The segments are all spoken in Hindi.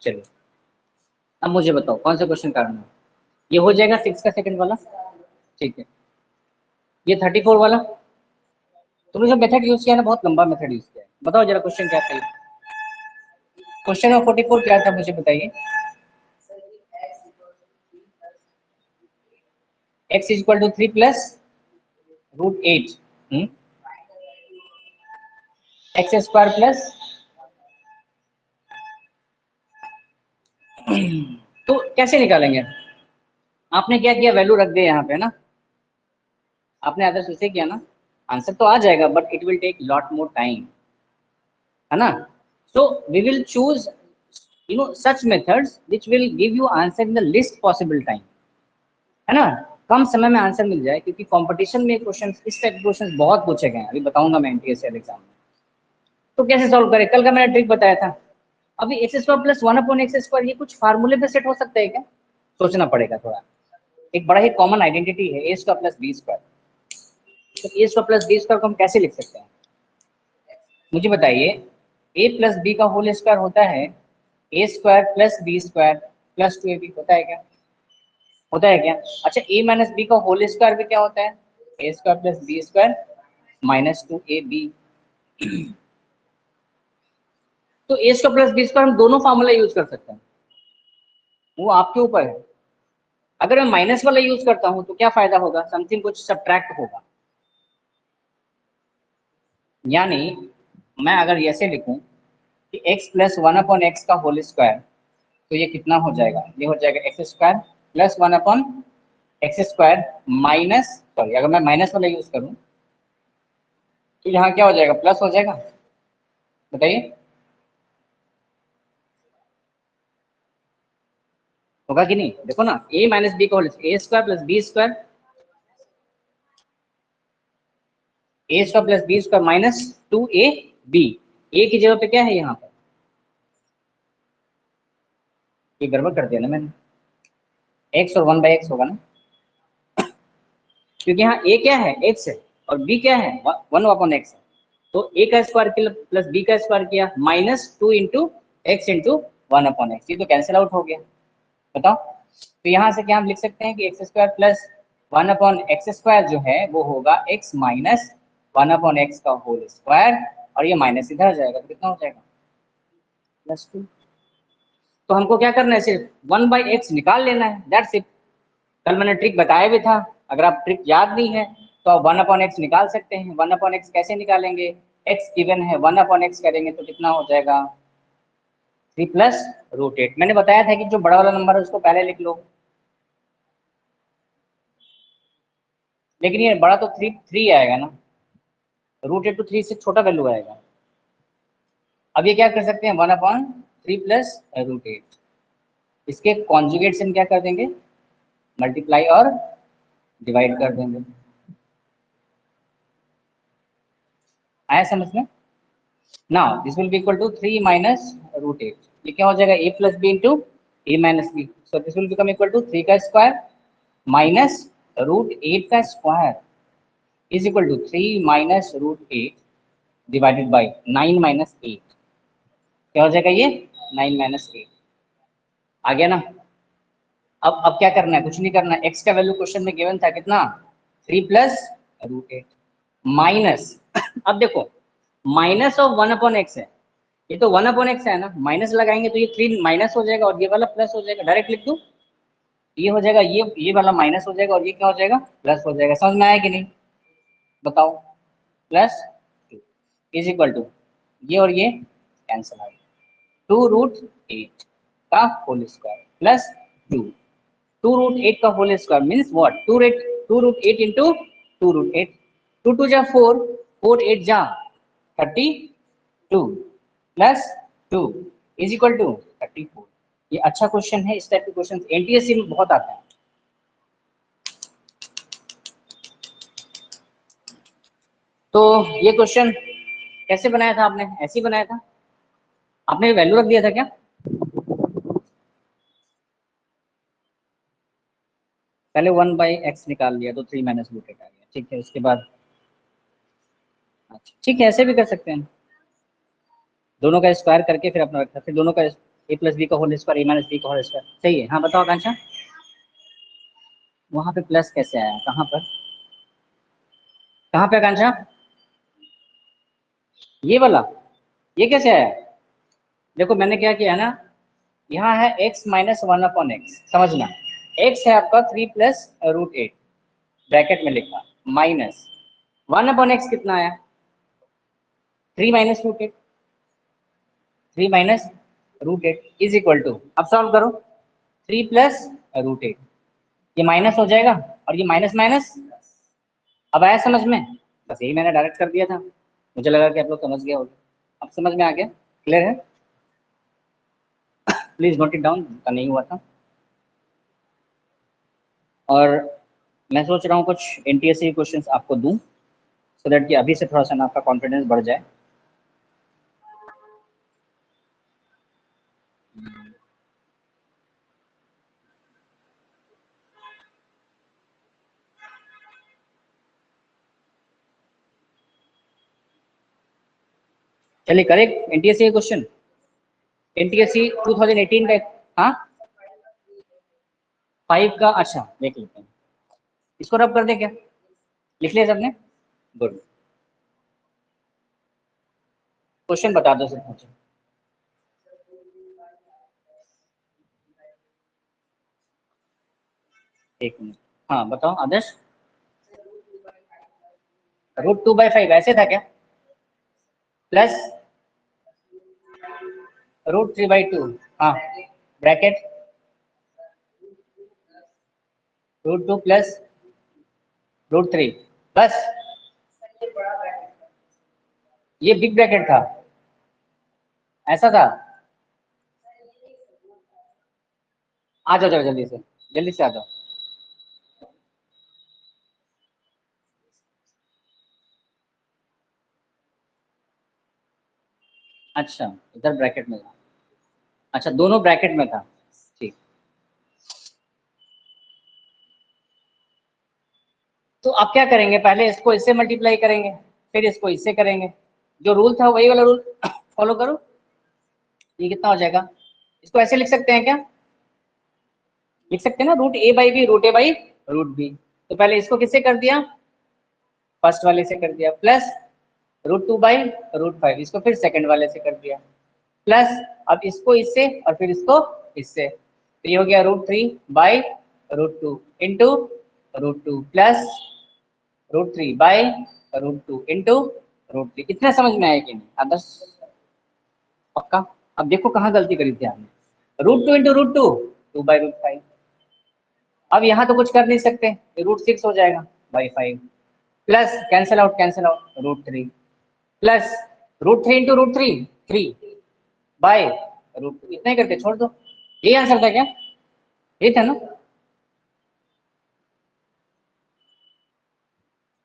चलिए अब मुझे बताओ कौन सा क्वेश्चन करना है। ये हो जाएगा 6 का सेकंड वाला, ठीक है। ये 34 वाला, तुमने जो मेथड यूज किया ना बहुत लंबा मेथड यूज किया है। बताओ जरा क्वेश्चन क्या था। क्वेश्चन नंबर 44 क्या था मुझे बताइए। x equal to 3 plus root 8 x square plus तो कैसे निकालेंगे। आपने क्या किया, वैल्यू रख दिया यहाँ पे ना, आपने आदर्श उसे किया ना, आंसर तो आ जाएगा but it will take lot more time, है ना। So we will choose such methods which will give you answer in the least possible time, है ना, कम समय में आंसर मिल जाए, क्योंकि कंपटीशन में क्वेश्चन इस टाइप के क्वेश्चन बहुत पूछे गए हैं, अभी बताऊंगा मैं एमटीएस एग्जाम में। तो कैसे सॉल्व करें, कल का मैंने ट्रिक बताया था। अभी एक्स स्क्वायर प्लस 1/x², ये कुछ फार्मूले पे सेट हो सकता है क्या, सोचना पड़ेगा थोड़ा। एक बड़ा ही कॉमन आइडेंटिटी है a square plus b square, तो a square plus b square को हम कैसे लिख सकते हैं, मुझे बताइए। ए प्लस बी का होल स्क्वायर होता है a square plus b square plus 2ab, होता है क्या, होता है क्या। अच्छा ए माइनस बी का होल स्क्वायर भी क्या होता है, a square plus b square minus 2ab। तो a square plus b square हम दोनों फार्मूला यूज कर सकते हैं, वो आपके ऊपर है। अगर मैं माइनस वाला यूज करता हूं तो क्या फायदा होगा, समथिंग कुछ सब्ट्रैक्ट होगा। यानी मैं अगर ऐसे लिखूं कि x प्लस 1/x का होल स्क्वायर, तो ये कितना हो जाएगा, ये हो जाएगा x square plus 1/x² minus, sorry अगर मैं माइनस वाला यूज करूं तो यहाँ क्या हो जाएगा, प्लस हो जाएगा। बताइए होगा कि नहीं, देखो ना, a माइनस बी का whole a square plus b square, a square plus b square minus 2ab, a की जगह पे क्या है यहाँ पर, ये गड़बड़ कर दिया ना मैंने, x और 1/x होगा ना, क्योंकि यहाँ a क्या है, x है, और b क्या है, 1/x है। तो a का स्क्वायर प्लस b का स्क्वायर किया minus 2 into x into 1/x, ये तो कैंसिल आउट हो गया। बताओ, तो यहाँ से क्या हम लिख सकते हैं कि एक्स स्क्वायर प्लस 1/x² जो है वो होगा x माइनस 1/x का होल स्क्वायर, और ये माइनस इधर आ जाएगा तो कितना हो जाएगा, +2। तो हमको क्या करना है, सिर्फ 1/x निकाल लेना है, दैट्स इट। कल मैंने ट्रिक बताया भी था, अगर आप ट्रिक याद नहीं है तो आप 1/x निकाल सकते हैं। 1/x कैसे निकालेंगे, x गिवन है 1/x करेंगे तो कितना हो जाएगा 3 प्लस रूट 8। मैंने बताया था कि जो बड़ा वाला नंबर है उसको पहले लिख लो, लेकिन ये बड़ा तो 3 आएगा ना, √8 तो 3 से छोटा वैल्यू आएगा। अब ये क्या कर सकते हैं, 1/3 प्लस √8, इसके कॉन्जुगेट से हम क्या कर देंगे, मल्टीप्लाई और डिवाइड कर देंगे। आया समझ में। Now this will be equal to 3 minus √8, ये क्या हो जाएगा, a plus B into A minus B, so this will become equal to 3 का स्क्वायर माइनस √8 का square is equal to 3 minus √8 divided by 9 minus 8, क्या हो जाएगा ये 9 माइनस 8। आ गया ना। अब क्या करना है, कुछ नहीं करना है, x का वैल्यू क्वेश्चन में गिवन था कितना, 3 प्लस √8 माइनस अब देखो माइनस ऑफ 1/x है, ये तो 1/x है ना, माइनस लगाएंगे तो ये 3 माइनस हो जाएगा और ये वाला प्लस हो जाएगा, डायरेक्ट लिख दूं, ये हो जाएगा, ये वाला माइनस हो जाएगा और ये क्या हो जाएगा, प्लस हो जाएगा। समझ में आया कि नहीं, बताओ, +2 इज इक्वल टू ये और ये कैंसिल आएगा, 2√8 का होल स्क्वायर प्लस 2, 2√8 का whole square means what, 2√8 into 2√8, 2 जा 4, 4 8 जा 32 प्लस 2 इज इक्वल टू 34। ये अच्छा क्वेश्चन है, इस टाइप के क्वेश्चन एनटीएससी में बहुत आते हैं। तो ये क्वेश्चन कैसे बनाया था आपने, ऐसे ही बनाया था, आपने वैल्यू रख दिया था क्या, पहले 1/x निकाल लिया तो 3 माइनस √8 आ गया, ठीक है, उसके बाद अच्छा ठीक है, ऐसे भी कर सकते हैं, दोनों का स्क्वायर करके फिर अपना रखा, फिर दोनों का ए प्लस बी का होल स्क्वायर ए माइनस बी का होल स्क्वायर, सही है। हाँ बताओ आकांक्षा, वहां पे प्लस कैसे आया, कहाँ पर, कहाँ पे आकांक्षा, ये वाला, ये कैसे आया? देखो मैंने क्या किया ना, यहाँ है x minus one upon x, समझना x है आपका 3 + √8 ब्रैकेट में लिखा, माइनस 1/x कितना आया, 3 - √8, 3 - √8 इज इक्वल टू, अब सॉल्व करो, 3 + √8, ये माइनस हो जाएगा और ये माइनस माइनस, अब आया समझ में? बस यही मैंने डायरेक्ट कर दिया था, मुझे लगा कि आप लोग समझ गए होगे। अब समझ में आ गया, क्लियर है? प्लीज नोट इट डाउन, का नहीं हुआ था। और मैं सोच रहा हूँ कुछ एनटीएससी क्वेश्चंस आपको दूं, सो दैट कि अभी से थोड़ा सा ना आपका कॉन्फिडेंस बढ़ जाए। चलिए करेक्ट एनटीएससी क्वेश्चन, एनटीएससी 2018 का, हाँ 5 का, अच्छा देख लेते हैं, इसको रब कर दे क्या, लिख लिया सबने, गुड, क्वेश्चन बता दो सर मुझे। एक मिनट, हाँ बताओ आदर्श, √2/5 ऐसे था क्या, प्लस √3/2, हाँ ब्रैकेट √2 प्लस √3, बस ये बिग ब्रैकेट था, ऐसा था, आ जाओ जाओ जल्दी से आ जाओ, अच्छा इधर ब्रैकेट में था, अच्छा दोनों ब्रैकेट में था, ठीक। तो अब क्या करेंगे, पहले इसको इससे मल्टीप्लाई करेंगे, फिर इसको इससे करेंगे, जो रूल था वही वाला रूल फॉलो करो। ये कितना हो जाएगा, इसको ऐसे लिख सकते हैं क्या, लिख सकते हैं ना, √a/b √a/√b, तो पहले इसको किससे कर दिया, फर्स्ट वाले से कर दिया, प्लस √2/√5, इसको फिर सेकंड वाले से कर दिया, प्लस अब इसको इससे और फिर इसको इससे, तो ये हो गया √3/√2 इंटू √2 प्लस √3/√2 इंटू √3, इतना समझ में आया कि नहीं आदर्श, पक्का? अब देखो कहाँ गलती करी थी आपने, √2 इंटू √2 2/√5, अब यहाँ तो कुछ कर नहीं सकते, √6 हो जाएगा by 5, plus cancel out √3, plus √3 into √3 3/√2, इतना ही करके छोड़ दो, ये आंसर था क्या, ये था ना।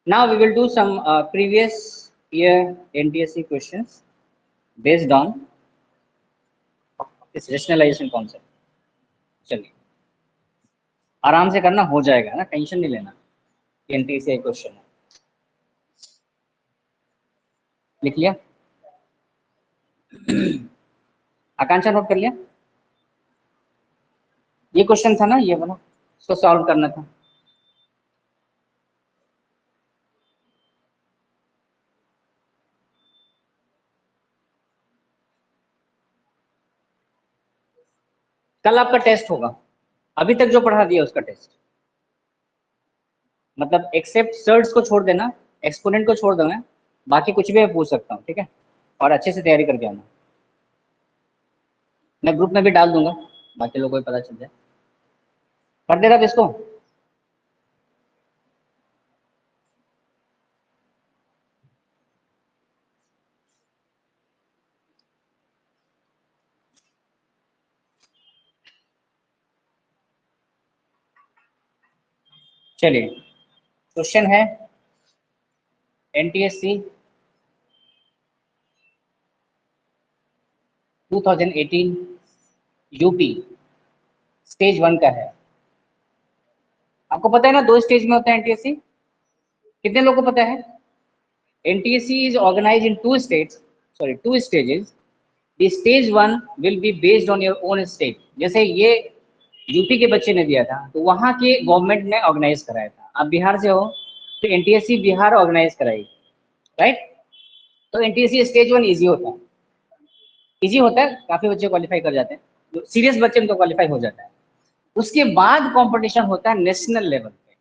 Now we will do some previous year NTSC questions based on this rationalization concept. चलिए आराम से करना, हो जाएगा ना, टेंशन नहीं लेना, NTSC क्वेश्चन है, लिख लिया आकांक्षा, नोट कर लिया, ये क्वेश्चन था ना, ये वाला, इसको सॉल्व करना था। कल आपका टेस्ट होगा, अभी तक जो पढ़ा दिया उसका टेस्ट, मतलब एक्सेप्ट सर्ड्स को छोड़ देना, एक्सपोनेंट को छोड़ देना, बाकी कुछ भी मैं पूछ सकता हूँ, ठीक है, और अच्छे से तैयारी करके आना, मैं ग्रुप में भी डाल दूंगा, बाकी लोगों को पता चल जाए, पढ़ देगा इसको, चलिए क्वेश्चन है NTSC 2018 यूपी स्टेज 1 का है, आपको पता है ना, 2 स्टेज में होता है NTSC, कितने लोगों को पता है? NTSC is organized in 2 stages, the stage one will be based on your own state. जैसे ये यूपी के बच्चे ने दिया था तो वहाँ के गवर्नमेंट ने ऑर्गेनाइज कराया था। आप बिहार से हो तो एनटीएससी बिहार ऑर्गेनाइज कराई, राइट। तो एनटीएससी स्टेज वन ईजी होता है, ईजी होता है, काफी बच्चे क्वालिफाई कर जाते हैं, जो सीरियस बच्चे में तो क्वालिफाई हो जाता है। उसके बाद कंपटीशन होता है नेशनल लेवल पे।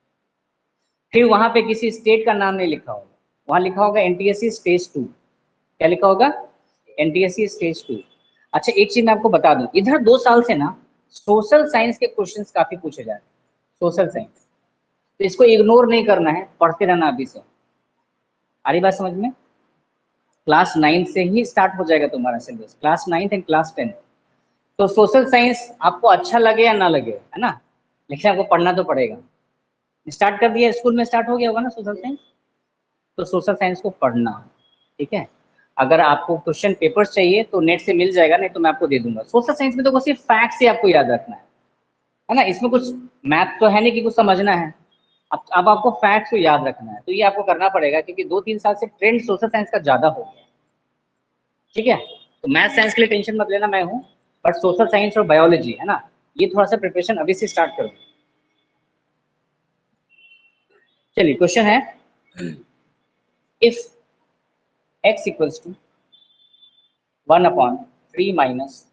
फिर वहां पे किसी स्टेट का नाम नहीं लिखा होगा, वहां लिखा होगा एनटीएससी स्टेज टू। क्या लिखा होगा? NTSC stage two. अच्छा एक चीज मैं आपको बता दूं, इधर 2 साल से ना सोशल साइंस के क्वेश्चंस काफी पूछे जा रहे हैं, सोशल साइंस। तो इसको इग्नोर नहीं करना है, पढ़ते रहना अभी से। आ रही बात समझ में? क्लास 9 से ही स्टार्ट हो जाएगा तुम्हारा सिलेबस, क्लास 9 एंड क्लास 10। तो सोशल साइंस आपको अच्छा लगे या ना लगे, है ना, लेकिन आपको पढ़ना तो पड़ेगा। स्टार्ट कर दिया, स्कूल में स्टार्ट हो गया होगा ना सोशल साइंस, तो सोशल साइंस को पढ़ना, ठीक है। अगर आपको क्वेश्चन पेपर्स चाहिए तो नेट से मिल जाएगा, नहीं तो मैं आपको दे दूंगा। सोशल साइंस में तो सिर्फ फैक्ट्स ही आपको याद रखना है ना, इसमें कुछ मैथ तो है नहीं कि कुछ समझना है। अब आपको फैक्ट्स को याद रखना है, तो ये आपको करना पड़ेगा क्योंकि 2-3 साल से ट्रेंड सोशल साइंस का ज्यादा हो गया, ठीक है। तो मैथ साइंस के लिए टेंशन मत लेना, मैं हूँ। बट सोशल साइंस और बायोलॉजी है ना, ये थोड़ा सा प्रिपरेशन अभी से स्टार्ट करो। चलिए क्वेश्चन है, if x equals to 1/3 minus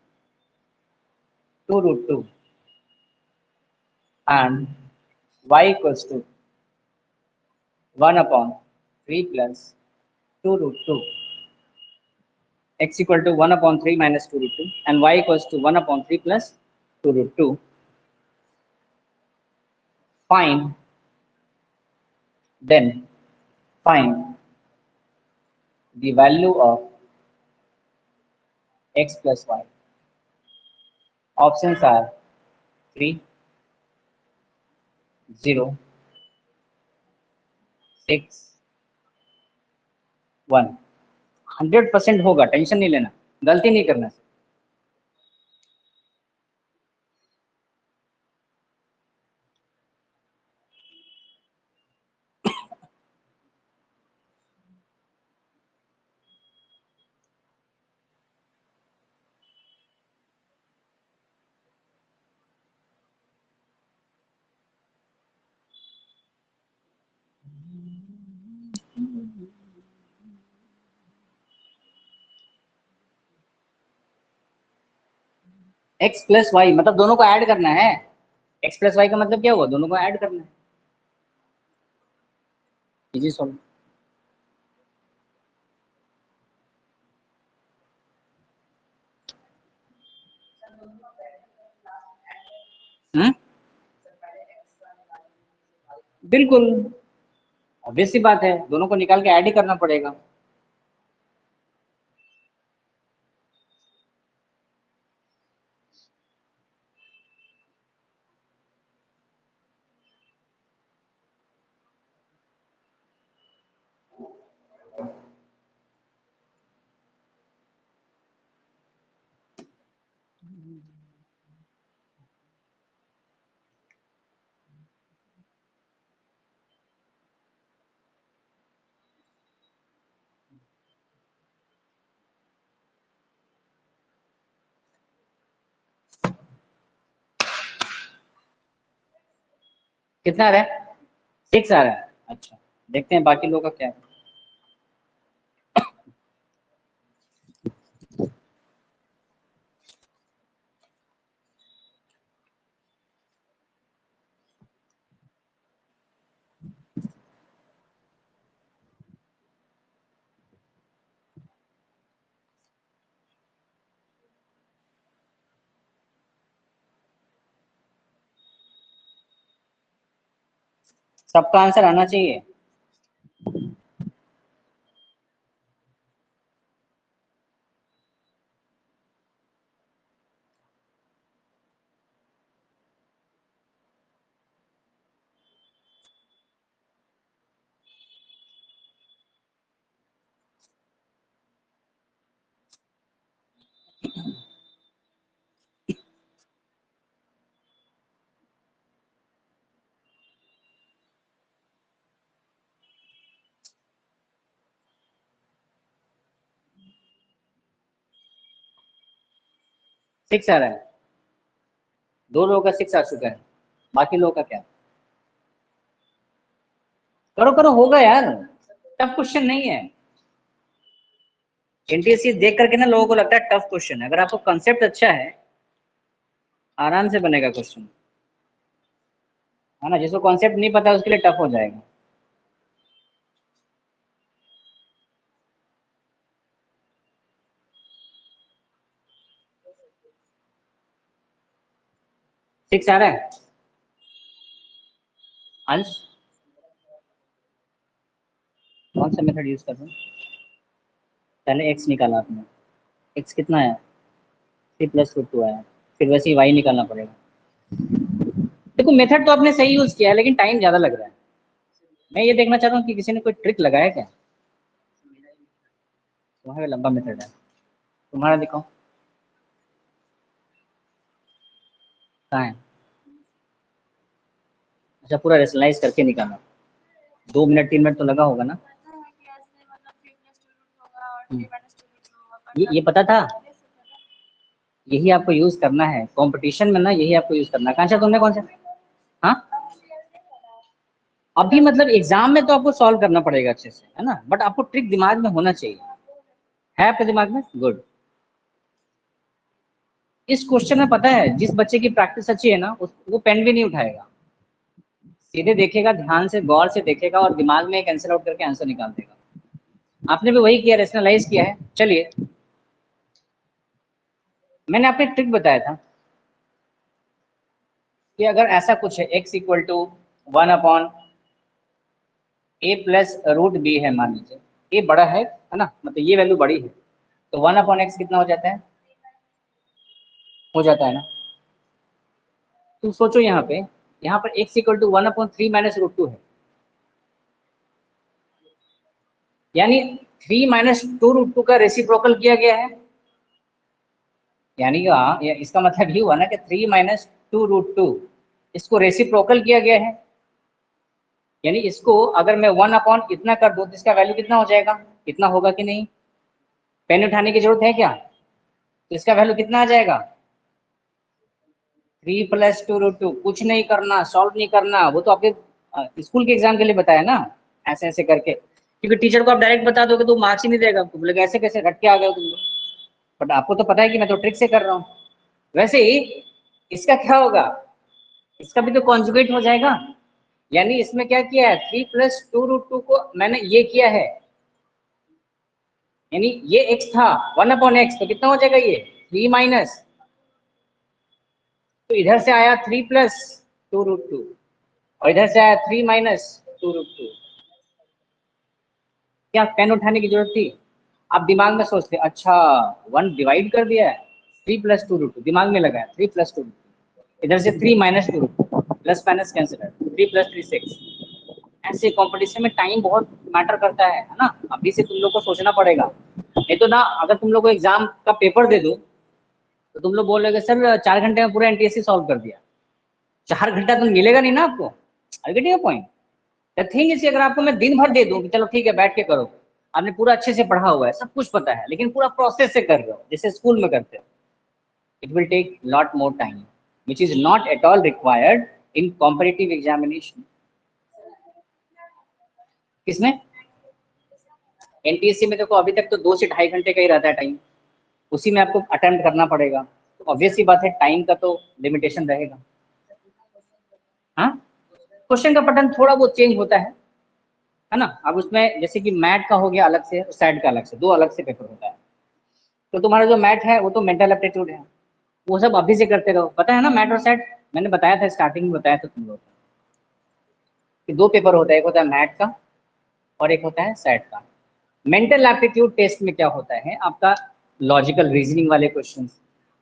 2√2 and y equals to 1/3 plus 2√2, x equal to 1/3 minus 2√2 and y equals to 1/3 plus 2√2. Find, then find the value of x plus y. Options are 3, 0, 6, 1। 100% होगा, टेंशन नहीं लेना, गलती नहीं करना। x प्लस वाई मतलब दोनों को ऐड करना है। x प्लस वाई का मतलब क्या हुआ? दोनों को ऐड करना है। Easy solve. हम्म, बिल्कुल ऑब्वियस सी बात है, दोनों को निकाल के ऐड ही करना पड़ेगा। कितना आ रहा है? 6 आ रहा है। अच्छा देखते हैं बाकी लोगों का क्या है। सबका आंसर आना चाहिए। 6 आ रहा है, 2 लोगों का 6 आ चुका है, बाकी लोगों का क्या? करो करो, होगा यार, टफ क्वेश्चन नहीं है। एनटीएससी देख करके ना लोगों को लगता है टफ क्वेश्चन है, अगर आपको कंसेप्ट अच्छा है आराम से बनेगा क्वेश्चन, है ना। जिसको कॉन्सेप्ट नहीं पता उसके लिए टफ हो जाएगा। सिक्स आ रहा है अंश, कौन सा मेथड यूज कर रहे हैं? पहले एक्स निकाला आपने, एक्स कितना है? 3+√2 आया, फिर वैसे ही वाई निकालना पड़ेगा। देखो मेथड तो आपने सही यूज किया है, लेकिन टाइम ज्यादा लग रहा है। मैं ये देखना चाहता हूँ कि किसी ने कोई ट्रिक लगाया क्या। तुम्हारा लंबा मेथड है, तुम्हारा दिखाओ कहाँ है। अच्छा, पूरा रेशनलाइज करके निकाला, 2 मिनट 3 मिनट तो लगा होगा ना। ये पता था, यही आपको यूज करना है कंपटीशन में ना, यही आपको यूज करना है। कांचा तुमने कौन सा? हाँ, अभी मतलब एग्जाम में तो आपको सॉल्व करना पड़ेगा अच्छे से, है ना, बट आपको ट्रिक दिमाग में होना चाहिए। है आपके दिमाग में? गुड। इस क्वेश्चन में पता है जिस बच्चे की प्रैक्टिस अच्छी है ना, वो पेन भी नहीं उठाएगा, सीधे देखेगा, ध्यान से गौर से देखेगा और दिमाग में एक आंसर आउट करके आंसर निकाल देगा। आपने भी वही किया, रेशनलाइज किया है। चलिए, मैंने आपको एक ट्रिक बताया था कि अगर ऐसा कुछ है x = 1 ए प्लस रूट बी है, मान लीजिए ए बड़ा है ना, मतलब ये वैल्यू बड़ी है, तो 1/x कितना हो जाता है? हो जाता है ना। तुम सोचो यहाँ पर x = 1/3 - √2 है, यानी 3 - 2 √2 का रेसिप्रोकल किया गया है। यानी कि इसका मतलब ये हुआ ना कि 3 - 2 √2 इसको रेसिप्रोकल किया गया है। यानी इसको अगर मैं 1 इतना कर दूं तो इसका वैल्यू कितना हो जाएगा? इतना होगा कि नहीं? पेन उठाने की जरूरत है क्या? तो इसका वैल्यू कितना आ जाएगा? 3 + 2 √2। कुछ नहीं करना, सॉल्व नहीं करना, वो तो आपके स्कूल के एग्जाम के लिए बताया ना, ऐसे ऐसे करके। क्योंकि टीचर को आप डायरेक्ट बता दोगे तो मार्क्स ही नहीं देगा, तो बोलेगा ऐसे कैसे रट के आ गए तुम लोग। बट आपको तो पता है कि मैं तो ट्रिक से कर रहा हूँ। वैसे ही इसका क्या होगा? इसका भी तो कॉन्जुगेट हो जाएगा। यानी इसमें क्या किया है, 3 + 2 √2 को मैंने ये किया है, यानी ये x था 1/x, तो कितना हो जाएगा ये 3 माइनस, तो इधर से आया 3 + 2 √2 और इधर से आया 3 - 2 √2। क्या पेन उठाने की जरूरत थी? आप दिमाग में सोचते अच्छा 1 डिवाइड कर दिया है, 3 + 2 √2 दिमाग में लगा है, 3 + 2 इधर से 3 - 2 √2 प्लस माइनस कैंसिल है, 3 + 3 6। ऐसे कंपटीशन में टाइम बहुत मैटर करता है ना। अभी से तुम लोग को सोचना पड़ेगा, नहीं तो ना अगर तुम लोग को एग्जाम का पेपर दे दो तो तुम लोग बोलोगे सर 4 घंटे में पूरा एनटीएससी सॉल्व कर दिया। 4 घंटा तो मिलेगा नहीं ना आपको। I get your point. The thing is, अगर आपको मैं दिन भर दे दूं कि चलो ठीक है बैठ के करो, आपने पूरा अच्छे से पढ़ा हुआ है, सब कुछ पता है, लेकिन पूरा प्रोसेस से कर रहे हो जैसे स्कूल में करते हो, it will take lot more time which is not at all required in competitive examination. किसमें? एनटीएससी में देखो अभी तक तो 2 से ढाई घंटे का ही रहता है टाइम, उसी में आपको अटेम्प्ट करना पड़ेगा, तो ऑब्वियस सी बात है टाइम का तो लिमिटेशन रहेगा। हाँ, क्वेश्चन का पैटर्न थोड़ा बहुत चेंज होता है ना। अब उसमें जैसे कि मैट का हो गया अलग से, सैट का अलग से, दो अलग से पेपर होता है। तो तुम्हारा जो मैट है वो तो मेंटल एप्टीट्यूड है, वो सब अभी से करते रहो, पता है ना मैट और सैट। मैंने बताया था स्टार्टिंग में, बताया था तुम लोग कि 2 पेपर होता है, एक होता है मैट का और एक होता है सैट का। मेंटल एप्टीट्यूड टेस्ट में क्या होता है आपका, लॉजिकल रीजनिंग वाले क्वेश्चन।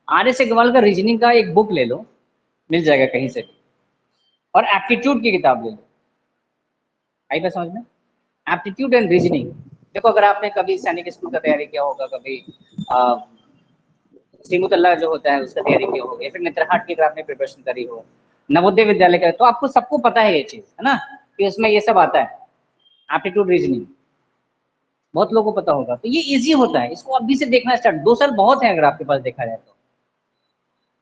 आर एस अग्रवाल का रीजनिंग का एक बुक ले लो, मिल जाएगा कहीं से भी, और एप्टीट्यूड की किताब ले लो। आई बात समझ में? Aptitude and reasoning. देखो अगर आपने कभी सैनिक स्कूल का तैयारी किया होगा, कभी सीमुतल्ला जो होता है उसका तैयारी किया होगा, या फिर नेत्रहाट की अगर आपने प्रिपरेशन करी हो, नवोदय विद्यालय का, तो आपको सबको पता है ये चीज, है ना, कि उसमें ये सब आता है, एप्टीट्यूड रीजनिंग बहुत लोगों को पता होगा। तो ये इजी होता है, इसको अभी से देखना स्टार्ट, 2 साल बहुत है अगर आपके पास देखा जाए तो।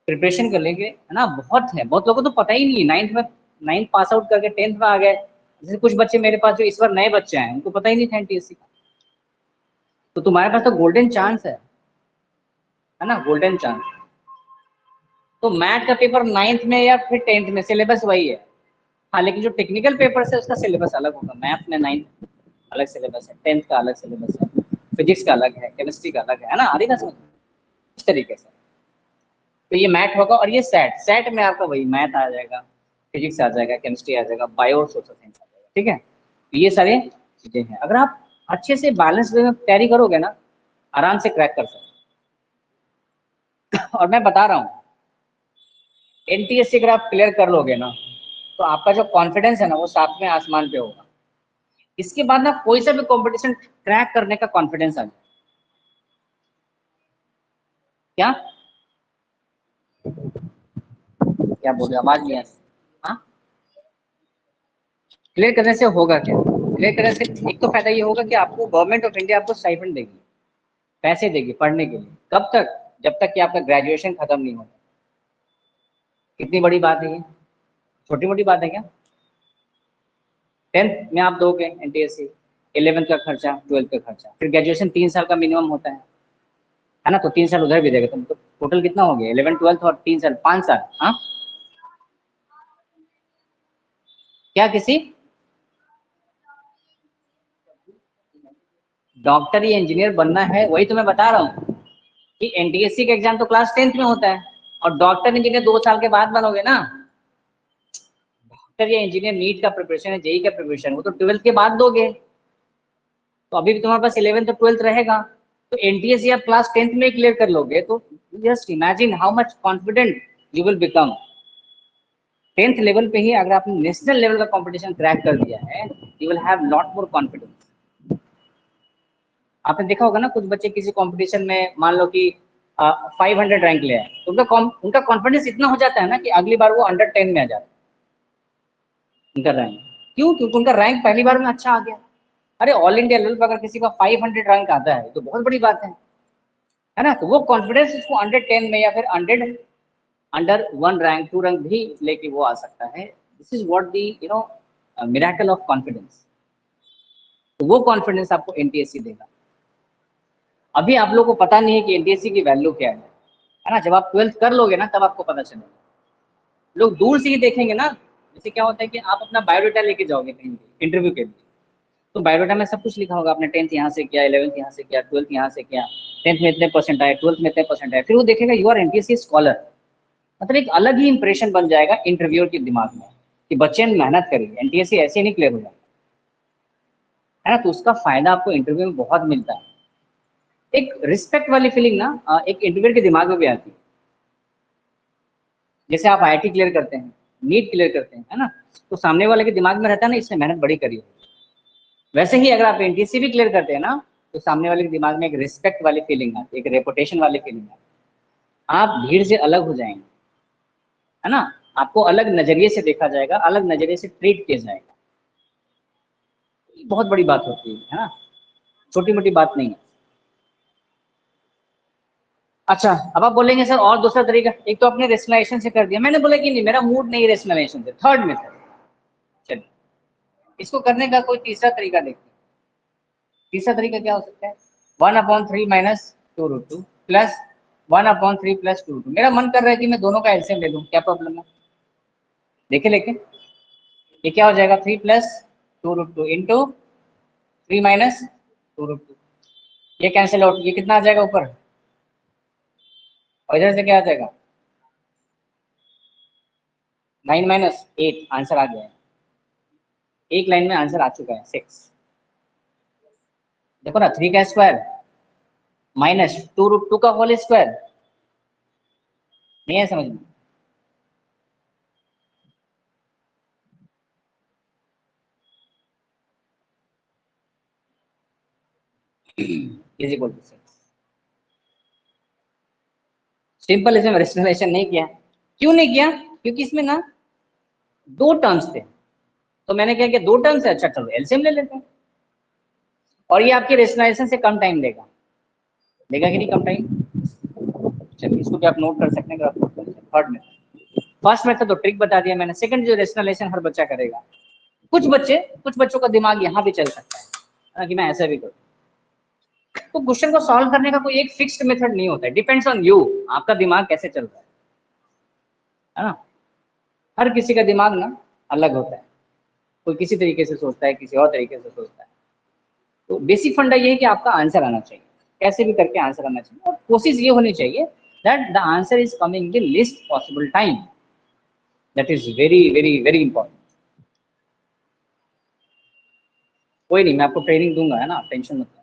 प्रिपरेशन कर लेंगे, है ना। बहुत है, बहुत लोगों को तो पता ही नहीं है, नाइन्थ पास आउट करके 10th में आ गए। जैसे कुछ बच्चे मेरे पास जो इस बार नए बच्चे हैं, उनको पता ही नहीं था एनटीएससी का। तो तुम्हारे पास तो गोल्डन चांस है ना, गोल्डन चांस। तो मैथ का पेपर 9th में या फिर 10th में, सिलेबस वही है। हाँ, लेकिन जो टेक्निकल पेपर है उसका सिलेबस अलग होगा। मैथ में 9th अलग सिलेबस है, 10th का अलग सिलेबस है, फिजिक्स का अलग है, केमिस्ट्री का अलग है ना, आदि ना समझ इस तरीके से। तो ये मैथ होगा, और ये सेट सेट में आपका वही मैथ आ जाएगा, फिजिक्स आ जाएगा, केमिस्ट्री आ जाएगा, बायो और सोशल साइंस आ जाएगा। ठीक है, तो ये सारे चीजें हैं। अगर आप अच्छे से बैलेंस वे में तैयारी करोगे ना, आराम से क्रैक कर सकते हो। और मैं बता रहा हूँ, एनटीएससी अगर आप क्लियर कर लोगे ना, तो आपका जो कॉन्फिडेंस है ना, वो सातवें आसमान पे होगा। इसके बाद ना कोई सा भी कंपटीशन क्रैक करने का कॉन्फिडेंस आ जाए। क्या क्या बोल रहे हो? आवाज नहीं आ रही। हाँ, क्लियर करने से होगा क्या? क्लियर करने से एक तो फायदा ये होगा कि आपको गवर्नमेंट ऑफ इंडिया आपको स्टाइपेंड देगी, पैसे देगी पढ़ने के लिए। कब तक? जब तक कि आपका ग्रेजुएशन खत्म नहीं होगा। कितनी बड़ी बात है ये, छोटी मोटी बात है क्या? 10th में आप दोगे एनटीएससी, 11th का खर्चा, 12th का खर्चा, फिर ग्रेजुएशन 3 साल का मिनिमम होता है ना। तो 3 साल उधर भी देगा तुम, तो टोटल कितना हो गया? 11th 12th और 3 साल, 5 साल। हाँ, क्या किसी डॉक्टर या इंजीनियर बनना है, वही तो मैं बता रहा हूँ कि एनटीएससी का एग्जाम तो क्लास 10th में होता है, और डॉक्टर इंजीनियर 2 साल के बाद बनोगे ना। डॉक्टर या इंजीनियर नीट का प्रिपरेशन है, जेई का प्रिपरेशन, वो तो 12th के बाद दोगे। तो अभी भी तुम्हारे पास 11th और 12th रहेगा। तो एनटीएससी आप क्लास 10th में क्लियर कर लोगे, तो just imagine how much confident you will become. 10th level पे ही अगर आपने नेशनल लेवल का कंपटीशन क्रैक कर दिया है, you will have lot more confidence. आपने देखा होगा ना, कुछ बच्चे किसी कंपटीशन में मान लो कि 500 रैंक ले आए, तो उनका कॉन्फिडेंस इतना हो जाता है ना कि अगली बार वो अंडर 10 में आ जाता है उनका रैंक। क्यों? क्योंकि उनका रैंक पहली बार में अच्छा आ गया। अरे ऑल इंडिया लेवल पर अगर किसी का 500 रैंक आता है तो बहुत बड़ी बात है ना। तो वो कॉन्फिडेंस उसको अंडर 10 में या फिर अंडर 1 रैंक 2 रैंक भी लेके वो आ सकता है। This is what the miracle of confidence. तो वो कॉन्फिडेंस आपको एनटीएससी देगा। अभी आप लोगों को पता नहीं है कि एनटीएससी की वैल्यू क्या है ना। जब आप 12th कर लोगे ना, तब आपको पता चलेगा। लोग दूर से ही देखेंगे ना। जैसे क्या होता है कि आप अपना बायोडाटा लेके जाओगे कहीं इंटरव्यू के लिए, तो बायोडाटा में सब कुछ लिखा होगा, आपने 10th यहाँ से किया, 11th यहाँ से किया, 12th यहाँ से किया, 10th में इतने परसेंट आए, 12th में इतने परसेंट आए। फिर वो देखेगा यू आर एनटीएससी स्कॉलर। मतलब एक अलग ही इंप्रेशन बन जाएगा इंटरव्यूअर के दिमाग में कि बच्चे ने मेहनत करी, एनटीएससी ऐसे नहीं क्लियर हो जाता है ना। तो उसका फायदा आपको इंटरव्यू में बहुत मिलता है। एक रिस्पेक्ट वाली फीलिंग ना एक इंटरव्यूअर के दिमाग में भी आती है। जैसे आप आईआईटी क्लियर करते हैं, नीट क्लियर करते हैं, है ना, तो सामने वाले के दिमाग में रहता है ना, इसने मेहनत बड़ी करी है। वैसे ही अगर आप एनटीएससी भी क्लियर करते हैं ना, तो सामने वाले के दिमाग में एक रिस्पेक्ट वाली फीलिंग आती है, एक रेपुटेशन वाली फीलिंग आती है। आप भीड़ से अलग हो जाएंगे, है ना। आपको अलग नजरिए से देखा जाएगा, अलग नजरिए से ट्रीट किया जाएगा। बहुत बड़ी बात होती है ना, छोटी मोटी बात नहीं है। अच्छा, अब आप बोलेंगे सर और दूसरा तरीका, एक तो आपने रेशनलाइजेशन से कर दिया, मैंने बोला कि नहीं मेरा मूड नहीं रेशनलाइजेशन से, थर्ड मेथड। चलिए, इसको करने का कोई तीसरा तरीका देखते हैं। तीसरा तरीका क्या हो सकता है? 1/3 माइनस 2√2 प्लस 1/3 प्लस 2√2। मेरा मन कर रहा है कि मैं दोनों का एलसीएम ले लूं, क्या प्रॉब्लम है? देखिए लेकिन ये क्या हो जाएगा, 3 प्लस 2√2 इंटू 3 माइनस 2√2। ये कैंसिल आउट, ये कितना आ जाएगा ऊपर, और इधर से क्या आ जाएगा, 9 - 8। आंसर आ गया है, एक लाइन में आंसर आ चुका है, 6। देखो ना, 3 का स्क्वायर माइनस 2√2 का होल स्क्वायर। नहीं है समझ में? Is equal to 6। सिंपल, इसमें रेशनलाइजेशन नहीं किया। क्यों नहीं किया? क्योंकि इसमें ना दो टर्म्स थे, तो मैंने क्या किया, दो टर्म्स है, अच्छा चलो एलसीएम ले लेते हैं। और ये आपके रेशनलाइजेशन से कम टाइम लेगा, लेगा कि नहीं कम टाइम? चलिए इसको भी आप नोट कर सकते हैं। थर्ड मेथड, फर्स्ट मेथड तो ट्रिक बता दिया मैंने, सेकंड जो रेशनलाइजेशन हर बच्चा करेगा। कुछ बच्चों का दिमाग यहाँ भी चल सकता है कि मैं ऐसा भी करूँ। तो क्वेश्चन को सॉल्व करने का कोई एक फिक्स्ड मेथड नहीं होता है, डिपेंड्स ऑन यू, आपका दिमाग कैसे चल रहा है ना। हर किसी का दिमाग ना अलग होता है, कोई किसी तरीके से सोचता है, किसी और तरीके से सोचता है। तो बेसिक फंडा ये है कि आपका आंसर आना चाहिए, कैसे भी करके आंसर आना चाहिए, और कोशिश ये होनी चाहिए that the answer is coming the least possible time. That is very very very important. कोई नहीं, मैं आपको ट्रेनिंग दूंगा, है ना, टेंशन मत लो।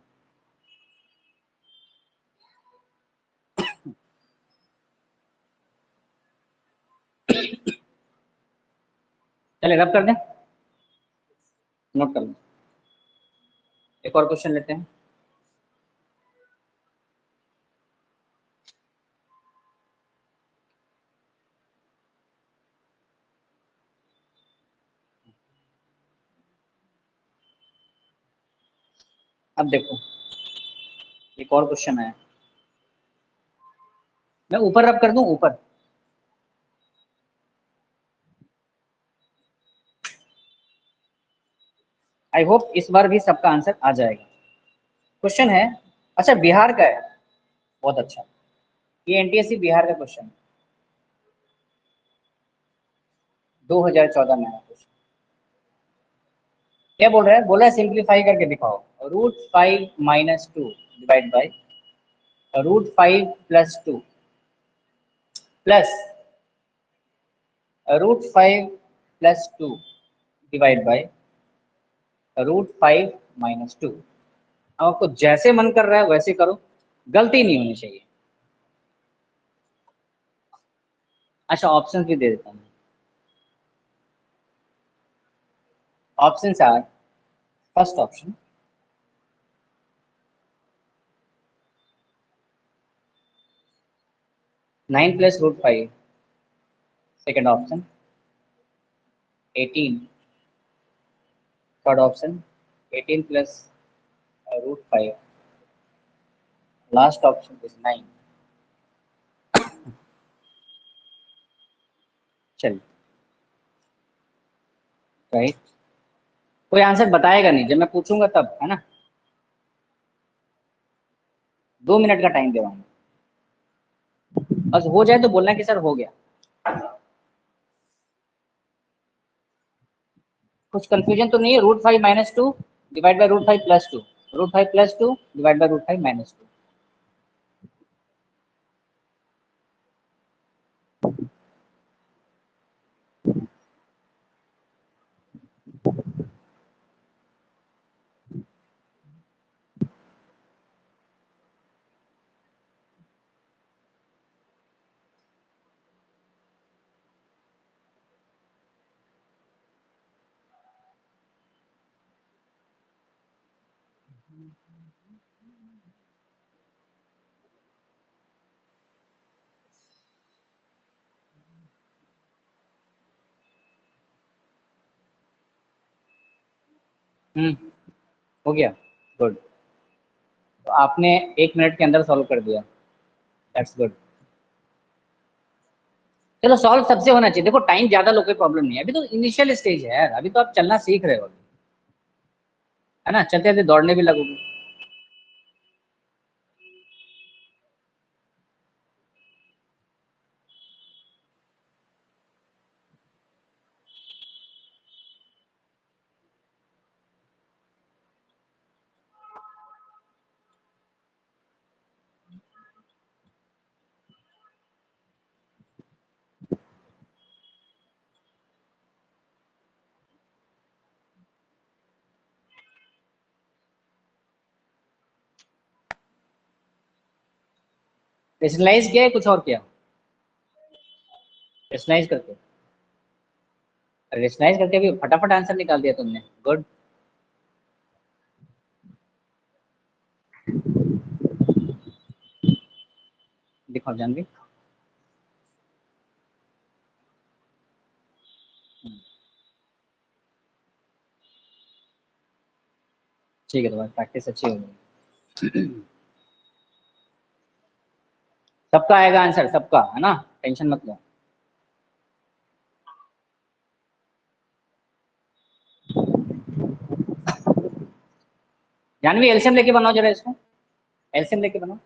चलिए रब कर दें, नोट कर लें। एक और क्वेश्चन लेते हैं। अब देखो, एक और क्वेश्चन है, मैं ऊपर रब कर दूं, ऊपर। आई होप इस बार भी सबका आंसर आ जाएगा। क्वेश्चन है, अच्छा बिहार का है, बहुत अच्छा, ये एनटीएससी बिहार का क्वेश्चन है, 2014 में है क्वेश्चन। क्या बोल रहा है, बोला है सिंप्लीफाई करके दिखाओ, √5 - 2 divide by √5 + 2 plus √5 + 2 divide by √5 - 2। अब आपको जैसे मन कर रहा है वैसे करो, गलती नहीं होनी चाहिए। अच्छा ऑप्शन भी दे देता हूँ। Option are, first option 9 + √5, second option 18, third option 18 + √5, last option is 9। चलिए राइट, कोई आंसर बताएगा नहीं जब मैं पूछूंगा तब, है ना। 2 मिनट का टाइम दे रहा हूँ, बस हो जाए तो बोलना कि सर हो गया। कुछ कंफ्यूजन तो नहीं है, √5 - 2 डिवाइड बाई √5 + 2, √5 + 2 डिवाइड बाई √5 - 2। हो गया, गुड। तो आपने 1 मिनट के अंदर सॉल्व कर दिया, दैट्स गुड। चलो सॉल्व सबसे होना चाहिए, देखो टाइम ज्यादा लोग कोई प्रॉब्लम नहीं है, अभी तो इनिशियल स्टेज है यार, अभी तो आप चलना सीख रहे हो, है ना, चलते चलते दौड़ने भी लगोगे। रेशनलाइज किया है कुछ और किया, रेशनलाइज करके, रेशनलाइज करके भी फटाफट आंसर निकाल दिया तुमने, गुड। दिखाओ जानवी। ठीक है, तुम्हारी प्रैक्टिस अच्छी हो गई। सबका आएगा आंसर, सबका, है ना, टेंशन मत लो। जानवी एलसीएम लेके बनाओ जरा इसको, एलसीएम लेके बनाओ।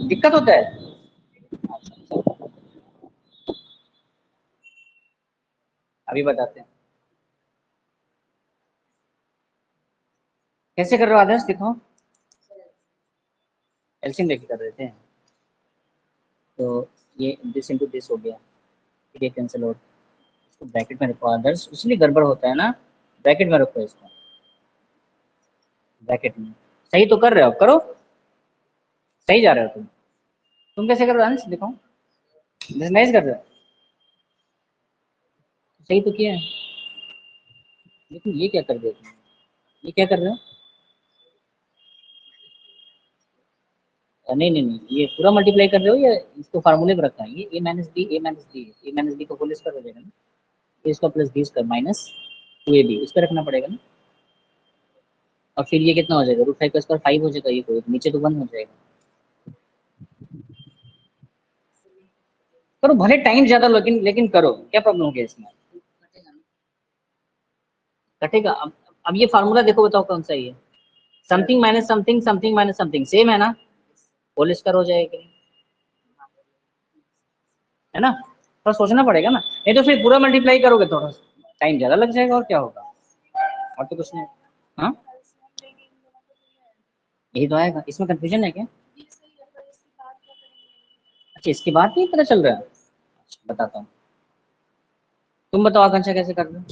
दिक्कत होता है? अभी बताते हैं कैसे कर रहे हो, आदर्श दिखाओ। एलसीएम लेके कर रहे थे, तो ये दिस इंटू दिस हो गया, ये कैंसिल हो, इसको ब्रैकेट में रखो आदर्श, इसलिए गड़बड़ होता है ना, ब्रैकेट में रखो इसको, ब्रैकेट में। सही तो कर रहे हो, करो, सही जा रहे हो तुम कैसे कर रहे हो आंसर दिखाओ, नहीं कर रहे हो, सही तो किया है, लेकिन ये क्या कर दिया तुम, ये क्या कर रहे हो? नहीं नहीं नहीं, ये पूरा मल्टीप्लाई कर रहे हो या इसको फार्मूले में रखा है? ये ए माइनस डी को होल स्क्वायर हो जाएगा ना, तो इसका plus b square minus 2ab इस पर रखना पड़ेगा ना, और फिर ये कितना हो जाएगा, रूट 5 का स्क्वायर 5 हो जाएगा, ये तो नीचे तो 1 हो जाएगा। करो भले टाइम ज्यादा, लेकिन लेकिन करो, क्या प्रॉब्लम हो गया इसमें? कटेगा। अब ये फार्मूला देखो, बताओ कौन सा है ये, something minus something, something minus something, same है ना, होल स्क्वायर हो जाएगा, है ना, थोड़ा सोचना पड़ेगा ना, नहीं तो फिर पूरा मल्टीप्लाई करोगे थोड़ा टाइम ज्यादा लग जाएगा, और क्या होगा, और तो कुछ नहीं। हाँ, यही तो आएगा, इसमें कंफ्यूजन है क्या? अच्छा, इसके बाद नहीं पता चल रहा है, अच्छा, बताता हूँ, तुम बताओ आकांक्षा कैसे कर रहे हो,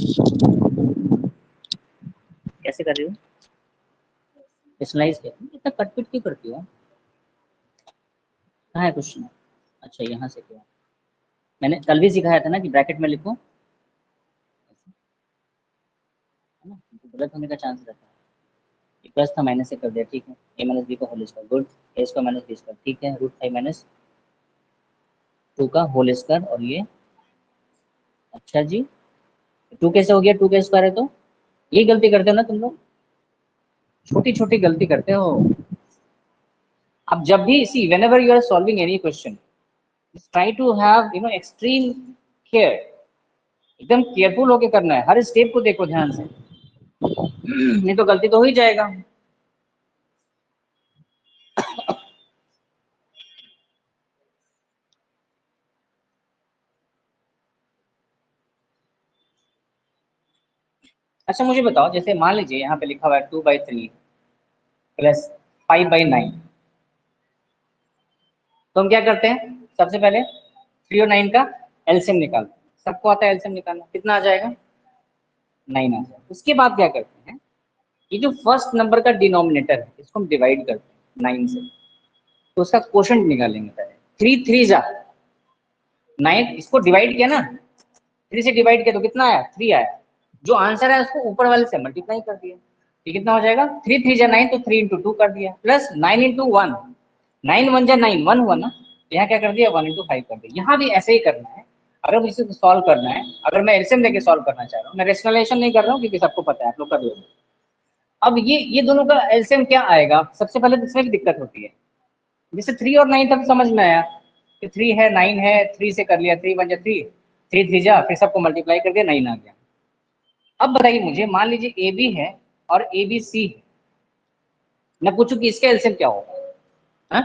कैसे कर रही हो, स्लाइस के इतना कटपिट क्यों करती हो, कहाँ है क्वेश्चन? अच्छा, यहाँ से किया, मैंने कल भी सिखाया था ना कि ब्रैकेट में लिखो, है ना, तो गलत होने का चांस रहता है। ये प्लस था, माइनस से कर दिया, ठीक है, ए माइनस बी का होल स्क्वायर, गुड, ए स्क्वायर माइनस बी स्क्वायर, ठीक है, रूट 5 माइनस 2 का होल स्क्वायर, और ये, अच्छा जी, 2 कैसे हो गया, 2 का स्क्वायर है तो, ये गलती करते हो ना तुम लोग, छोटी छोटी गलती करते हो। अब जब भी see whenever you are solving any question, try to have extreme care, एकदम केयरफुल होके करना है, हर स्टेप को देखो ध्यान से, नहीं तो गलती तो हो ही जाएगा। अच्छा मुझे बताओ, जैसे मान लीजिए यहाँ पे लिखा हुआ है 2/3 प्लस 5/9, तो हम क्या करते हैं, सबसे पहले 3 और 9 का एलसीएम निकालते हैं, सबको आता है एलसीएम निकालना, कितना आ जाएगा, 9 आ जाएगा। उसके बाद क्या करते हैं, ये जो फर्स्ट नंबर का डिनोमिनेटर है इसको हम डिवाइड करते हैं 9 से, तो उसका क्वोशंट निकालेंगे पहले, 3 3 जा 9, इसको डिवाइड किया ना, 3 से डिवाइड किया तो कितना आया, 3 आया, जो आंसर है उसको ऊपर वाले से मल्टीप्लाई कर दिया, ये कितना हो जाएगा, 3 3 जा 9, तो 3 इंटू 2 कर दिया, प्लस 9 इंटू 1, 9 1 जा 9, 1 हुआ ना, तो यहाँ क्या कर दिया, 1 इंटू 5 कर दिया। यहाँ भी ऐसे ही करना है, अगर इसे सॉल्व करना है, अगर मैं एलसीएम लेके सॉल्व करना चाह रहा हूँ, मैं रेशनलाइजेशन नहीं कर रहा हूँ क्योंकि सबको पता है, आप लोग कर लोगे। अब ये दोनों का एलसीएम क्या आएगा, सबसे पहले तो इसमें भी दिक्कत होती है, जैसे 3 और 9 तक समझ में आया कि 3 है 9 है, 3 से कर लिया, 3 1 जा 3, 3 3 जा, फिर सबको मल्टीप्लाई कर दिया, 9 आ गया। अब बताइए मुझे, मान लीजिए ए बी है और ए बी सी है, मैं पूछूं कि इसका एलसीएम क्या होगा, हाँ,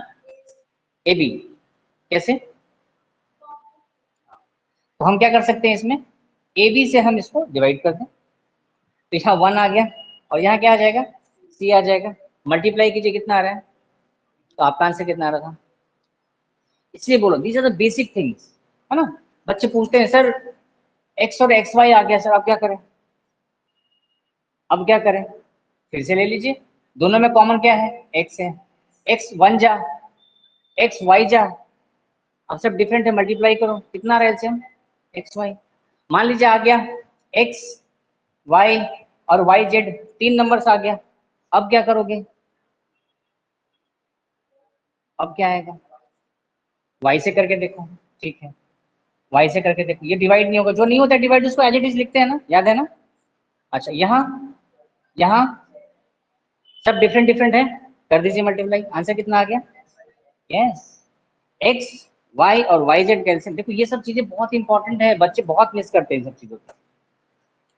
ए बी, कैसे, तो हम क्या कर सकते हैं इसमें, ए बी से हम इसको डिवाइड कर दें, तो यहाँ 1 आ गया, और यहाँ क्या आ जाएगा, सी आ जाएगा, मल्टीप्लाई कीजिए कितना आ रहा है, तो आपका आंसर कितना आ रहा था। इसलिए बोलो these are the basic things, है ना, बच्चे पूछते हैं सर एक्स और एक्स वाई आ गया सर, अब क्या करें, अब क्या करें, फिर से ले लीजिए, दोनों में कॉमन क्या है, एक्स है, एक्स 1 जा, एक्स वाई जा, अब सब डिफरेंट है, मल्टीप्लाई करो, कितना आ रहा है एलसीएम, एक्स वाई, मान लीजिए आ गया एक्स वाई और वाई जेड, 3 नंबर्स आ गया, अब क्या करोगे, अब क्या आएगा, वाई से करके देखो, ठीक है, वाई से करके देखो, ये डिवाइड नहीं होगा, जो नहीं होता डिवाइड उसको एज इट इज लिखते हैं ना, याद है ना। अच्छा, यहाँ यहाँ सब डिफरेंट डिफरेंट है, कर दीजिए मल्टीप्लाई, आंसर कितना आ गया, यस, एक्स वाई और वाई जेड कैल्शियम, देखो ये सब चीजें बहुत इंपॉर्टेंट है, बच्चे बहुत मिस करते हैं इन सब चीजों को।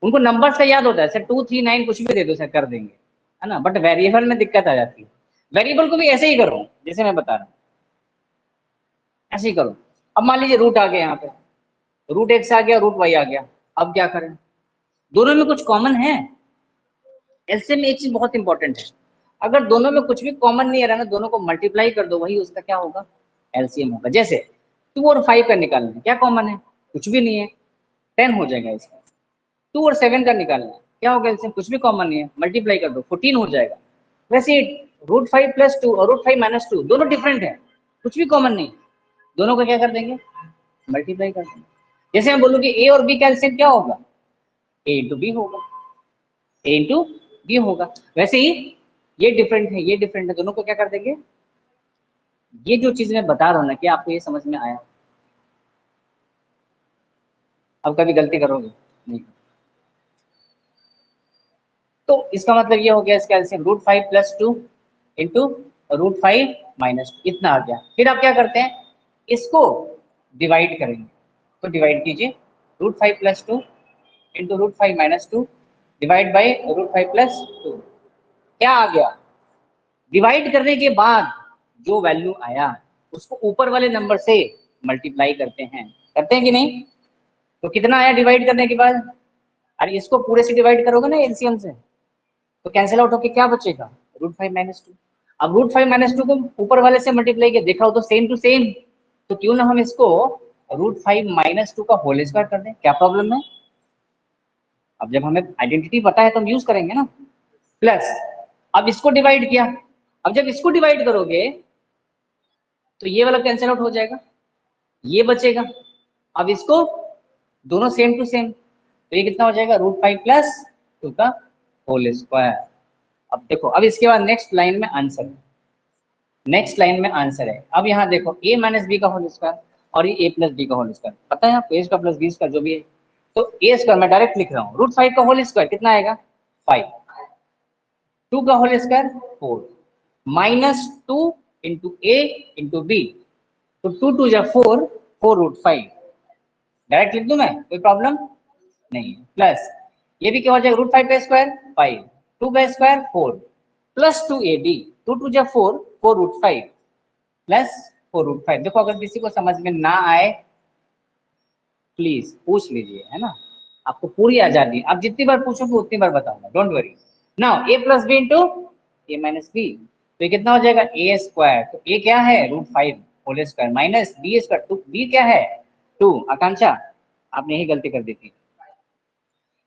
उनको नंबर से याद होता है सर 2 3 9 कुछ भी दे दो सर कर देंगे, है ना, बट वेरिएबल में दिक्कत आ जाती है। वेरिएबल को भी ऐसे ही करो जैसे मैं बता रहा हूँ, ऐसे ही करो। अब मान लीजिए रूट आ गया, यहाँ पे रूट एक्स आ गया, रूट वाई आ गया। अब क्या करें, दोनों में कुछ कॉमन है। एलसीएम में एक चीज बहुत इंपॉर्टेंट है, अगर दोनों में कुछ भी कॉमन नहीं आ रहा ना, दोनों को मल्टीप्लाई कर दो, वही उसका क्या होगा, एलसीएम होगा। जैसे 2 और 5 का निकालना है, क्या कॉमन है, कुछ भी नहीं है, 10 हो जाएगा इसका। 2 और 7 का निकालना है, क्या होगा एलसीएम, कुछ भी कॉमन नहीं है, मल्टीप्लाई कर दो, 14 हो जाएगा। वैसे √5 + 2 और √5 - 2 दोनों डिफरेंट है, कुछ भी कॉमन नहीं, दोनों को क्या कर देंगे, मल्टीप्लाई कर देंगे। जैसे मैं बोलूँ कि ए और बी का एलसीएम क्या होगा, a × b होगा, a × b होगा। वैसे ही ये डिफरेंट है, ये डिफरेंट है, दोनों को क्या कर देंगे। ये जो चीज मैं बता रहा हूँ ना, कि आपको ये समझ में आया, अब कभी गलती करोगे नहीं। तो इसका मतलब ये हो गया इसका एलसीएम √5 + 2 इंटू √5 - 2 इतना आ गया। फिर आप क्या करते हैं, इसको डिवाइड करेंगे, तो डिवाइड कीजिए, √5 + 2 इंटू √5 - 2 डिवाइड बाई √5 + 2, क्या आ गया, डिवाइड करने के बाद जो वैल्यू आया उसको ऊपर वाले नंबर से मल्टीप्लाई करते हैं कि नहीं। तो कितना आया डिवाइड करने के बाद, अरे इसको पूरे से डिवाइड करोगे ना एलसीएम से, तो कैंसिल आउट होके क्या बचेगा, √5 - 2। अब √5 - 2 को ऊपर वाले से मल्टीप्लाई किया, देखा हो तो सेम टू सेम, तो क्यों ना हम इसको √5 - 2 का होल स्क्वायर कर दें, क्या प्रॉब्लम है। अब जब हमें आइडेंटिटी पता है तो हम यूज करेंगे ना। प्लस अब इसको डिवाइड किया, अब जब इसको डिवाइड करोगे तो ये वाला कैंसिल आउट हो जाएगा, ये बचेगा। अब इसको दोनों सेम टू सेम, तो ये कितना हो जाएगा, √5 + 2 का होल स्क्वायर। अब देखो, अब इसके बाद नेक्स्ट लाइन में आंसर है, नेक्स्ट लाइन में आंसर है। अब यहाँ देखो a - b का होल स्क्वायर और ये a + b का होल स्क्वायर, पता है आपको, a का प्लस b का जो भी है, तो a स्क्वायर मैं डायरेक्ट लिख रहा हूँ, √5 का होल स्क्वायर कितना आएगा 5, 2 का whole square 4 -2 into a into b, तो 2 2 जा 4, 4√5 डायरेक्ट लिख दूं मैं, कोई प्रॉब्लम नहीं है। प्लस ये भी क्या हो जाएगा, √5 का स्क्वायर 5, 2 का स्क्वायर 4 प्लस 2ab, 2 2 जा 4, 4√5 प्लस 4√5। देखो अगर किसी को समझ में ना आए प्लीज पूछ लीजिए, है ना, आपको पूरी आजादी, आप जितनी बार पूछोगे उतनी बार बताऊंगा, don't worry. Now a + b into a - b, तो ये कितना हो जाएगा a², तो a क्या है √5 whole square minus b square, तो b क्या है 2। आकांक्षा आपने यही गलती कर दी थी,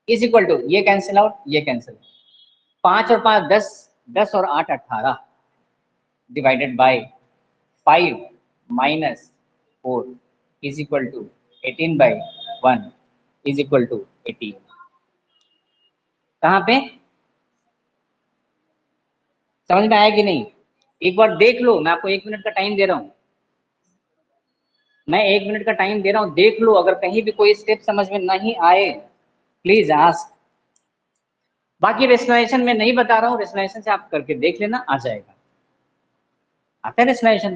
इज इक्वल टू ये कैंसिल आउट, ये कैंसिल, 5 और 5 10, 10 और 8 18 divided by 5 - 4 is equal to 18/1 is equal to 18। कहाँ पे समझ में आया कि नहीं, एक बार देख लो, मैं आपको 1 मिनट का टाइम दे रहा हूँ, मैं 1 मिनट का टाइम दे रहा हूँ, देख लो, अगर कहीं भी कोई स्टेप समझ में नहीं आए प्लीज आस्क। बाकी रेशनलाइजेशन में नहीं बता रहा हूँ, रेशनलाइजेशन से आप करके देख लेना, आ जाएगा, आता है रेशनलाइजेशन,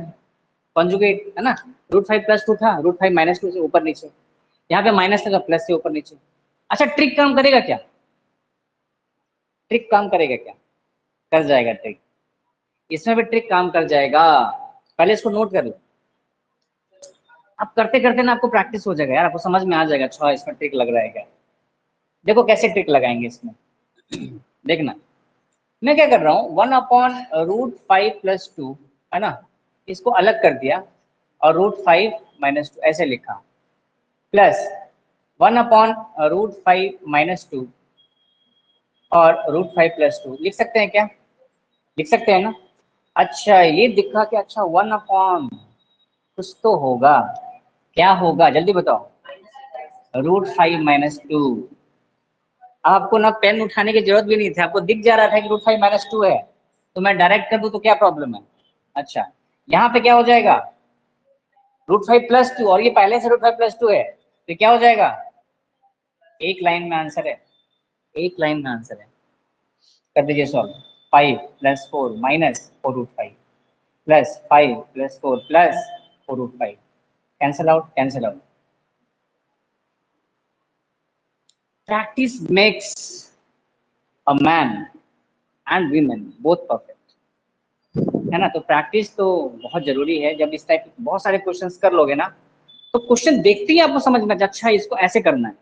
कॉन्जुगेट है ना, √5 + 2 था, √5 - 2 से ऊपर नीचे, यहाँ पे माइनस था तो प्लस से ऊपर नीचे। अच्छा ट्रिक काम करेगा क्या, ट्रिक काम करेगा क्या, कर जाएगा ट्रिक, इसमें भी ट्रिक काम कर जाएगा, पहले इसको नोट कर लो। आप करते करते ना आपको प्रैक्टिस हो जाएगा यार, आपको समझ में आ जाएगा, अच्छा इसमें ट्रिक लग रहा है क्या। देखो कैसे ट्रिक लगाएंगे इसमें, देखना, मैं क्या कर रहा हूँ, 1/√5 + 2 है ना, इसको अलग कर दिया और √5 - 2 ऐसे लिखा, प्लस 1/√5 - 2 और √5 + 2 लिख सकते हैं क्या, लिख सकते हैं ना। अच्छा ये दिखा कि अच्छा 1 कुछ तो होगा, क्या होगा जल्दी बताओ, √5 - 2। आपको ना पेन उठाने की जरूरत भी नहीं थी, आपको दिख जा रहा था कि √5 - 2 है, तो मैं डायरेक्ट कर दूं तो क्या प्रॉब्लम है। अच्छा यहाँ पे क्या हो जाएगा, √5 + 2 और ये पहले से √5 + 2 है, तो क्या हो जाएगा, एक लाइन में आंसर है, एक लाइन में आंसर है, कर दीजिए solve, 5 + 4 - 4√5 plus 5 plus 4 plus 4√5 cancel out cancel out. Practice makes a man and women both perfect, है ना. तो प्रैक्टिस तो बहुत जरूरी है. जब इस टाइप के बहुत सारे क्वेश्चंस कर लोगे ना, तो क्वेश्चन देखते ही आपको समझ में आता है, अच्छा इसको ऐसे करना है,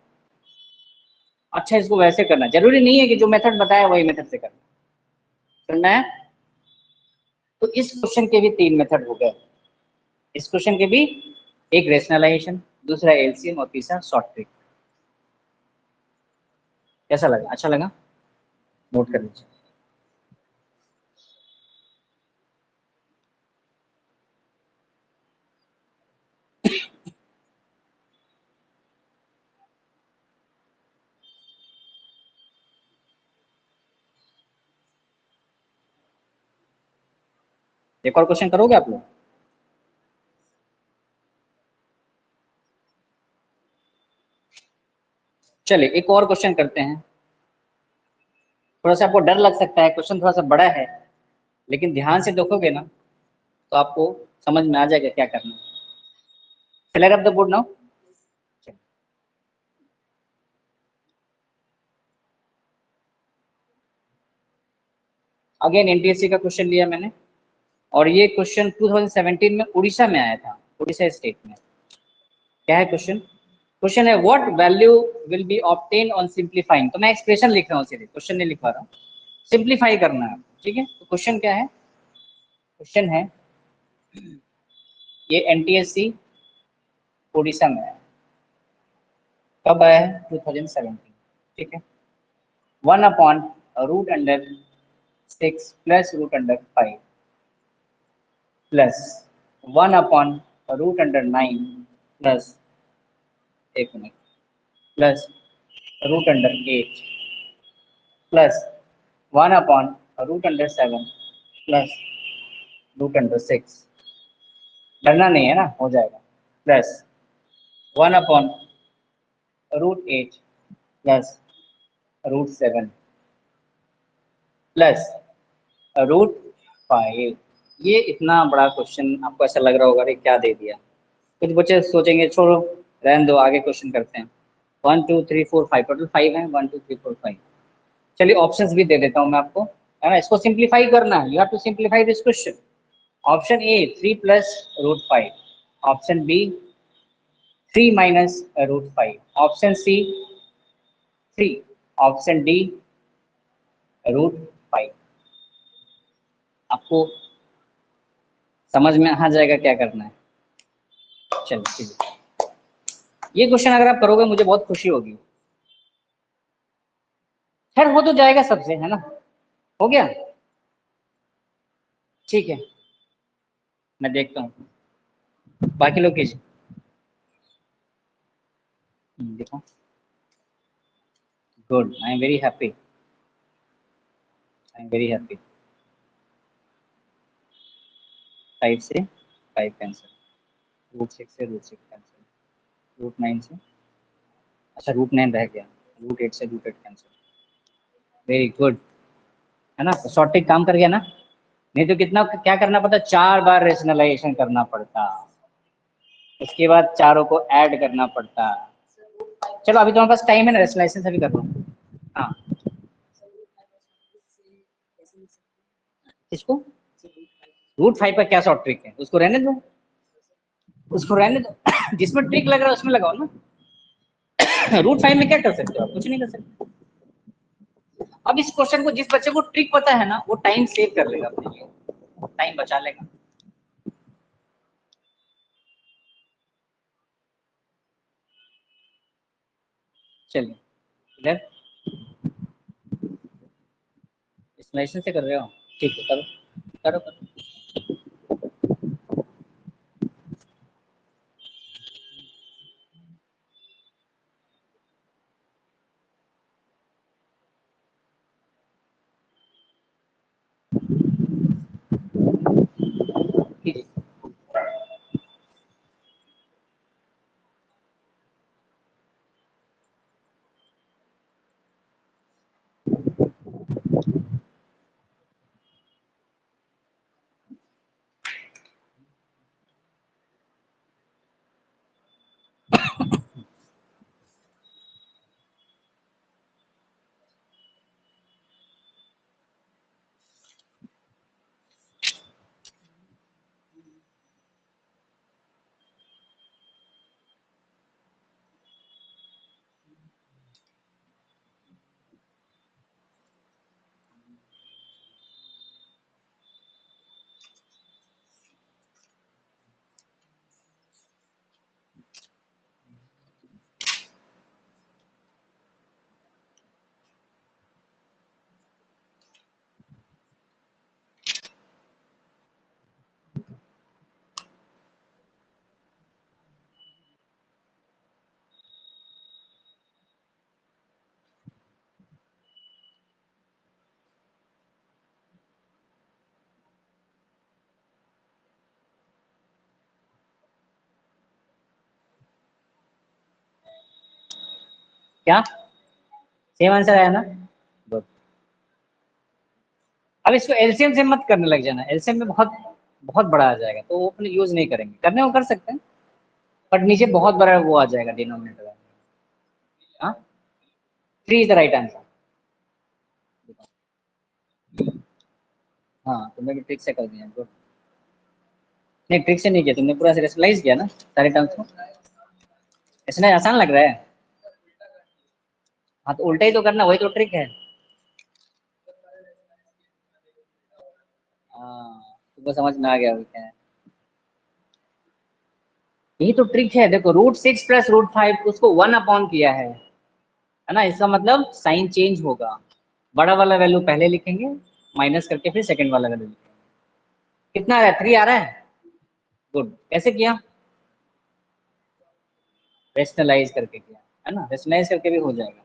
अच्छा इसको वैसे करना है. जरूरी नहीं है कि जो मेथड बताया वही मेथड से करना है. तो इस क्वेश्चन के भी 3 मेथड हो गए. इस क्वेश्चन के भी एक रेशनलाइजेशन, दूसरा एलसीएम और तीसरा शॉर्ट ट्रिक. कैसा लगा? अच्छा लगा? नोट कर लीजिए. एक और क्वेश्चन करोगे आप लोग? चलिए एक और क्वेश्चन करते हैं. थोड़ा सा आपको डर लग सकता है, क्वेश्चन थोड़ा सा बड़ा है, लेकिन ध्यान से देखोगे ना तो आपको समझ में आ जाएगा क्या करना है. Clear up the board now. Again NTSC का क्वेश्चन लिया मैंने, और ये क्वेश्चन 2017 में उड़ीसा में आया था, उड़ीसा स्टेट में. क्या है क्वेश्चन? क्वेश्चन है what value will be obtain on simplifying. तो मैं एक्सप्रेशन लिख रहा हूँ, सीधे क्वेश्चन नहीं लिखवा रहा हूँ. सिंप्लीफाई करना है, ठीक है. तो क्वेश्चन क्या है? क्वेश्चन है, ये एनटीएससी उड़ीसा में है. कब आया है? 2017. ठीक है. 1/√6 प्लस √5 प्लस 1/√9 प्लस, एक मिनट, प्लस √8 प्लस 1/√7 प्लस √6. डरना नहीं है ना, हो जाएगा. Plus 1/√8 plus √7 plus √5. ये इतना बड़ा क्वेश्चन आपको ऐसा लग रहा होगा अरे क्या दे दिया. कुछ बच्चे सोचेंगे छोड़ो, रहने दो, आगे क्वेश्चन करते हैं. 1 2 3 4 5, टोटल 5 है. 1 2 3 4 5. चलिए ऑप्शंस भी दे देता हूँ मैं आपको, है ना. इसको सिंप्लीफाई करना है, you have to simplify this question. Option A 3 plus √5, option B 3 minus √5, option C 3, option D √5. आपको समझ में आ जाएगा क्या करना है. चलिए ठीक है. ये क्वेश्चन अगर आप करोगे मुझे बहुत खुशी होगी. खैर हो तो जाएगा सबसे, है ना. हो गया. ठीक है, मैं देखता हूँ. बाकी लोग कीजिए. देखो. Good, I am very happy. I am very happy. 5 से 5 कैंसिल, √6 से √6 कैंसिल, √9 से, अच्छा √9 रह गया, √8 से √8 कैंसिल. वेरी गुड, है ना. शॉर्ट ट्रिक काम कर गया ना. नहीं तो कितना क्या करना पड़ता, 4 बार रेशनलाइजेशन करना पड़ता, उसके बाद चारों को ऐड करना पड़ता. चलो अभी तुम्हारे पास टाइम है ना, रेशनलाइजेशन अभी कर लो. हाँ. इसको √5 का क्या शॉर्ट ट्रिक है, उसको रहने दो, उसको रहने दो. जिसमें ट्रिक लग रहा है उसमें लगाओ ना. √5 में क्या कर सकते हो आप? कुछ नहीं कर सकते. अब इस क्वेश्चन को जिस बच्चे को ट्रिक पता है ना, वो टाइम सेव कर लेगा अपने लिए, टाइम बचा लेगा. चलिए क्लियर. इस लाइसेंस से कर रहे हो, ठीक है करो करो करो. कीजिए. क्या सेम आंसर आया ना? गुड। अब इसको एलसीएम से मत करने लग जाना, एलसीएम में बहुत बहुत बड़ा आ जाएगा, तो वो अपने यूज नहीं करेंगे, करने को कर सकते हैं बट नीचे बहुत बड़ा वो आ जाएगा डिनोमिनेटर। हाँ, 3 इज द राइट आंसर। हाँ, तुमने भी ट्रिक से कर दिया, गुड। नहीं, ट्रिक से नहीं किया तुमने, पूरा रेशनलाइज किया ना सारे टर्म्स को। इसमें आसान लग रहा है। हाँ, तो उल्टा ही तो करना, वही तो ट्रिक है। हाँ, तुमको समझ में आ गया क्या है? यही तो ट्रिक है, देखो √6 प्लस √5 उसको 1 अपॉन किया है ना, इसका मतलब साइन चेंज होगा। बड़ा वाला वैल्यू पहले लिखेंगे, माइनस करके फिर सेकंड वाला वैल्यू लिखेंगे। कितना आ रहा है? 3 आ रहा है। गुड। कैसे किया? रेशनलाइज करके किया है ना, रेशनलाइज करके भी हो जाएगा।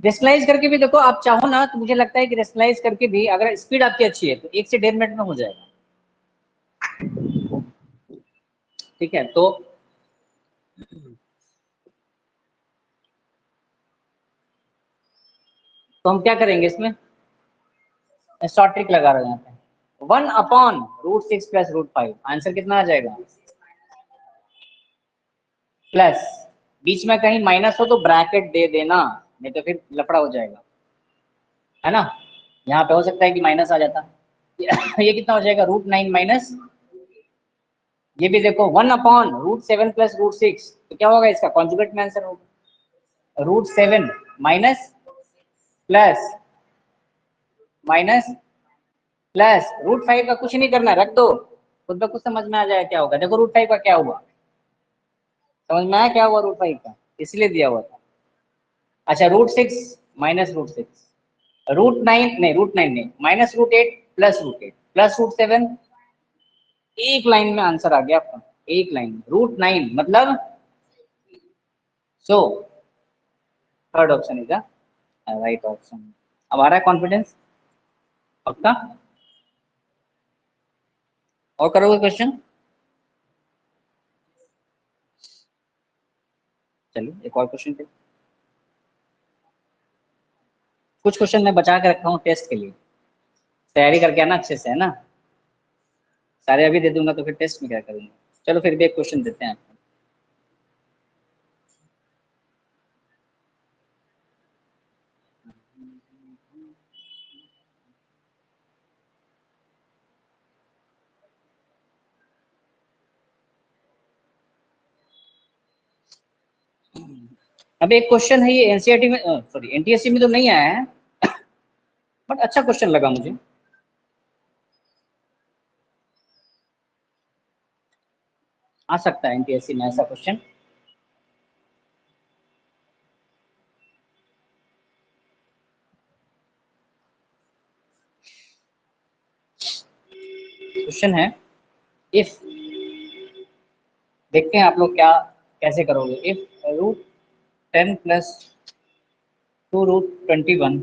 रेशनलाइज करके भी देखो, आप चाहो ना तो मुझे लगता है कि रेशनलाइज करके भी अगर स्पीड आपकी अच्छी है तो 1 से 1.5 मिनट में हो जाएगा। ठीक है, तो हम क्या करेंगे इसमें? शॉर्ट ट्रिक लगा रहे हैं यहाँ पे। 1 अपॉन √6 प्लस √5, आंसर कितना आ जाएगा? प्लस, बीच में कहीं माइनस हो तो ब्रैकेट दे देना, नहीं तो फिर लफड़ा हो जाएगा, है ना। यहाँ पे हो सकता है कि माइनस आ जाता। ये कितना हो जाएगा? √9 माइनस, ये भी देखो 1 अपॉन √7 प्लस √6, तो क्या होगा इसका कॉन्जुगेट में आंसर होगा। √7 माइनस प्लस माइनस प्लस √5 का कुछ नहीं करना, रख दो, खुद ब खुद समझ में आ जाएगा क्या होगा। देखो √5 का क्या हुआ, समझ में आया क्या हुआ √5 का, इसलिए दिया हुआ था। अच्छा, √6 माइनस √6, √9 नहीं, √9 नहीं, माइनस √8 प्लस √8 प्लस √7, एक लाइन में आंसर आ गया आपका, एक लाइन √9 मतलब। So third option is the right option. अब आ रहा है कॉन्फिडेंस पक्का? और करोगे क्वेश्चन? चलिए एक और क्वेश्चन पे, कुछ क्वेश्चन मैं बचा के रखा हूँ टेस्ट के लिए, तैयारी करके आना अच्छे से, है ना। सारे अभी दे दूंगा तो फिर टेस्ट में क्या करूंगा। चलो फिर भी एक क्वेश्चन देते हैं आपको। अब एक क्वेश्चन है, ये एनसीईआरटी में, सॉरी एनटीएससी में तो नहीं आया है, बट अच्छा क्वेश्चन लगा मुझे। आ सकता है एनटीएससी में ऐसा क्वेश्चन। क्वेश्चन है, इफ, देखते हैं आप लोग क्या कैसे करोगे। If √10 plus 2√21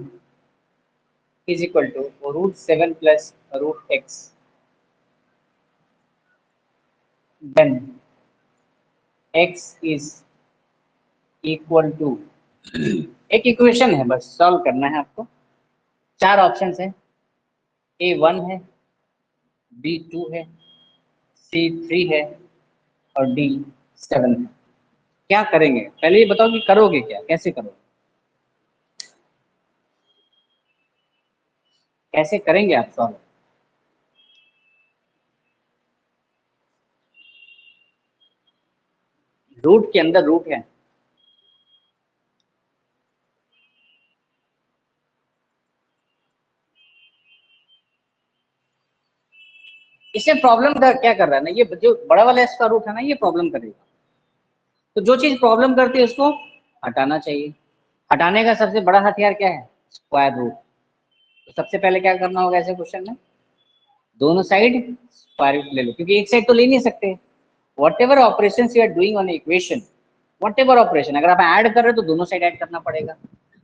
is equal to √7 plus √x, then x is equal to, एक इक्वेशन है बस सॉल्व करना है आपको। 4 ऑप्शंस है, A1 है, B2 है, C3 है और D7 है। क्या करेंगे पहले ये बताओ, कि करोगे क्या, कैसे करोगे, कैसे करेंगे आप सॉल्व? रूट के अंदर रूट है, इससे प्रॉब्लम क्या कर रहा है ना, ये जो बड़ा वाला इसका रूट है ना, ये प्रॉब्लम करेगा। तो जो चीज प्रॉब्लम करती है उसको हटाना चाहिए। हटाने का सबसे बड़ा हथियार क्या है? Square root. तो सबसे पहले क्या करना होगा ऐसे क्वेश्चन में, दोनों साइड स्क्वायर रूट ले लो, क्योंकि एक साइड तो ले नहीं सकते। Whatever operation you are doing on equation, whatever operation, अगर आप ऐड कर रहे हो तो दोनों साइड ऐड करना पड़ेगा,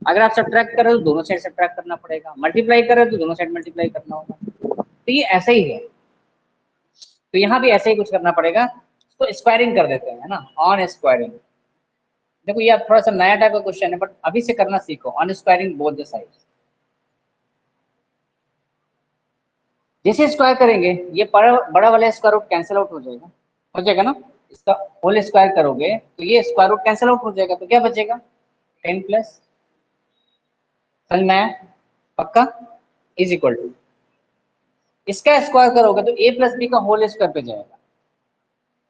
अगर आप सब्ट्रैक्ट कर रहे हो तो दोनों साइड सब्ट्रैक्ट करना पड़ेगा, मल्टीप्लाई कर रहे हो तो दोनों साइड मल्टीप्लाई करना होगा। तो ये ऐसा ही है, तो यहाँ भी ऐसे ही कुछ करना पड़ेगा। तो स्क्वायरिंग कर देते हैं, है ना, ऑन स्क्वायरिंग। देखो ये थोड़ा सा नया टाइप का क्वेश्चन है, बट अभी से करना सीखो, अनस्क्वायरिंग बोथ द साइड्स। जैसे स्क्वायर करेंगे ये बड़ा वाला स्क्वायर रूट कैंसिल आउट हो जाएगा ना, इसका होल स्क्वायर करोगे तो ये स्क्वायर रूट कैंसिल आउट हो जाएगा, तो क्या बचेगा 10 प्लस, समझ में आया, पक्का, इज इक्वल टू इसका स्क्वायर करोगे तो a प्लस बी का होल स्क्वायर पे जाएगा,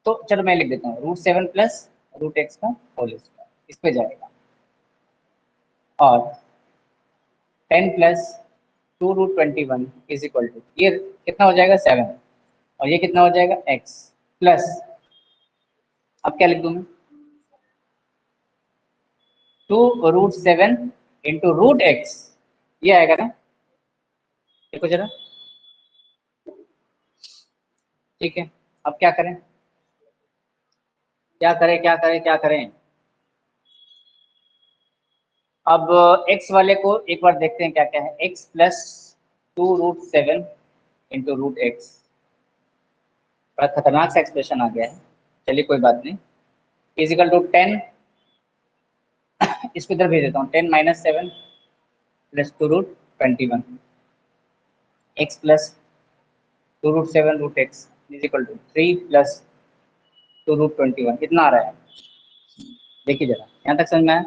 तो चलो मैं लिख देता हूँ √7 प्लस √x का होल स्क्वायर इस पे जाएगा, और 10 प्लस 2√21 इज इक्वल टू ये कितना हो जाएगा 7, और ये कितना हो जाएगा x प्लस, अब क्या लिख दूं मैं 2√7 इंटू √x, ये आएगा ना, देखो जरा, ठीक है। अब क्या करें क्या करें क्या करें क्या करें, अब x वाले को एक बार देखते हैं क्या क्या है, x प्लस 2√7 इंटू √x, बड़ा खतरनाक सा एक्सप्रेशन आ गया है, चलिए कोई बात नहीं, इजिकल टू 10, इसको इधर भेज देता हूँ, 10 minus 7 plus 2√21 x plus 2√7 √x equal to 3 plus 2√21, कितना आ रहा है, देखिए जरा, यहाँ तक समझ में आया,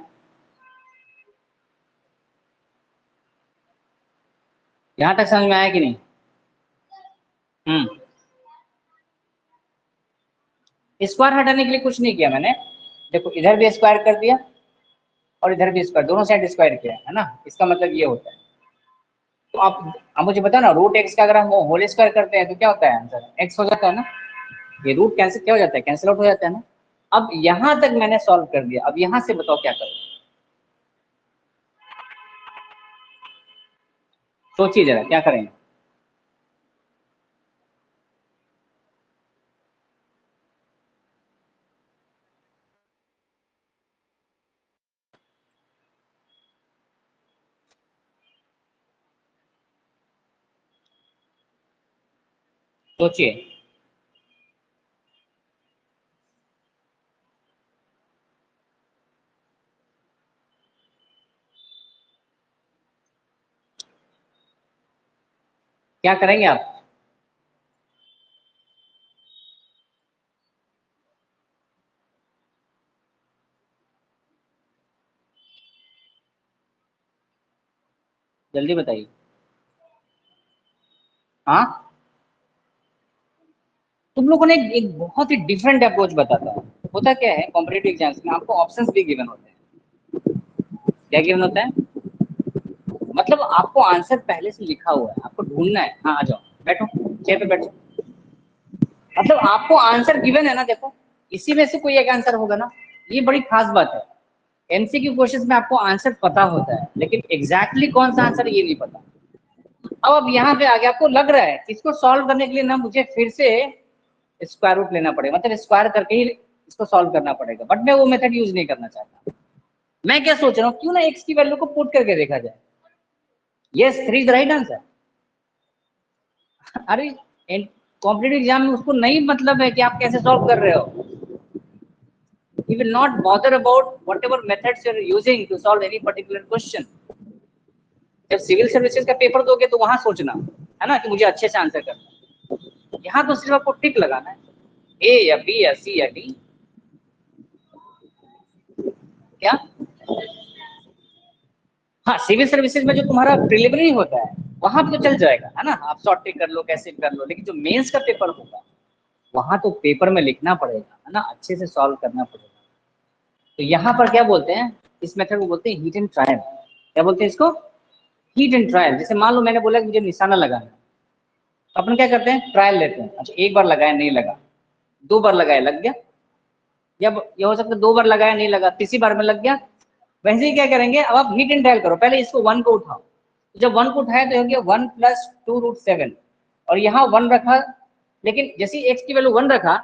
यहाँ तक समझ में आया कि नहीं? स्क्वायर हटाने के लिए कुछ नहीं किया मैंने, देखो इधर भी स्क्वायर कर दिया और इधर भी स्क्वायर, दोनों साइड स्क्वायर किया है ना, इसका मतलब ये होता है, तो आप मुझे बताओ ना, √x का अगर हम होल स्क्वायर करते हैं तो क्या होता है आंसर, x हो जाता है ना, ये रूट कैंसिल क्या हो जाता है, कैंसिल आउट हो जाता है ना। अब यहां तक मैंने सॉल्व कर दिया, अब यहां से बताओ क्या करूं, सोचिए जरा क्या करेंगे, सोचिए, क्या करेंगे आप, जल्दी बताइए। हाँ, तुम लोगों ने एक बहुत ही डिफरेंट अप्रोच बताता है, होता क्या है कॉम्पिटिटिव एग्जाम्स में आपको ऑप्शंस भी गिवन होते हैं, क्या गिवन होता है, मतलब आपको आंसर पहले से लिखा हुआ है, आपको ढूंढना है, हाँ आ जाओ बैठो, चेयर पे बैठो, मतलब आपको आंसर गिवन है ना, देखो इसी में से कोई एक आंसर होगा ना, ये बड़ी खास बात है, एमसीक्यू क्वेश्चंस में आपको आंसर पता होता है लेकिन एग्जैक्टली कौन सा आंसर ये नहीं पता। अब यहाँ पे आगे आपको लग रहा है कि इसको सॉल्व करने के लिए ना मुझे फिर से स्क्वायर रूट लेना पड़ेगा, मतलब स्क्वायर करके ही इसको सॉल्व करना पड़ेगा, बट मैं वो मेथड यूज नहीं करना चाहता। मैं क्या सोच रहा हूँ, क्यों ना एक्स की वैल्यू को पुट करके देखा जाए, yes 3 is the right answer. अरे कॉम्पिटिटिव एग्जाम में उसको नहीं मतलब है कि आप कैसे सॉल्व कर रहे हो, he will not bother about whatever methods you are using to solve any particular question। जब सिविल सर्विसेज का पेपर दोगे तो वहां सोचना है ना कि मुझे अच्छे से आंसर करना है, यहाँ तो सिर्फ आपको टिक लगाना है, ए या बी या सी या डी, क्या, हाँ सिविल सर्विसेज में जो तुम्हारा प्रिलिमिनरी होता है वहां पे तो चल जाएगा है ना, आप शॉर्ट टिक कर लो कैसे भी कर लो, लेकिन जो मेंस का पेपर होगा वहां तो पेपर में लिखना पड़ेगा है ना, अच्छे से सॉल्व करना पड़ेगा। तो यहाँ पर क्या बोलते हैं, इस मेथड को बोलते हैं हीट एंड ट्रायल, क्या बोलते हैं इसको, हीट एंड ट्रायल। जैसे मान लो मैंने बोला कि मुझे निशाना लगाना है, तो अपन क्या करते हैं ट्रायल लेते हैं, अच्छा एक बार लगाया नहीं लगा, 2 बार लगाया लग गया, या ये हो सकता है 2 बार लगाया नहीं लगा, तीसरी बार में लग गया, वैसे ही क्या करेंगे, अब आप हीट एंड ट्रायल करो, पहले इसको 1 को उठाओ, जब 1 को उठाया तो हो गया 1 प्लस 2√7, और यहाँ 1 रखा, लेकिन जैसे एक्स की वैल्यू 1 रखा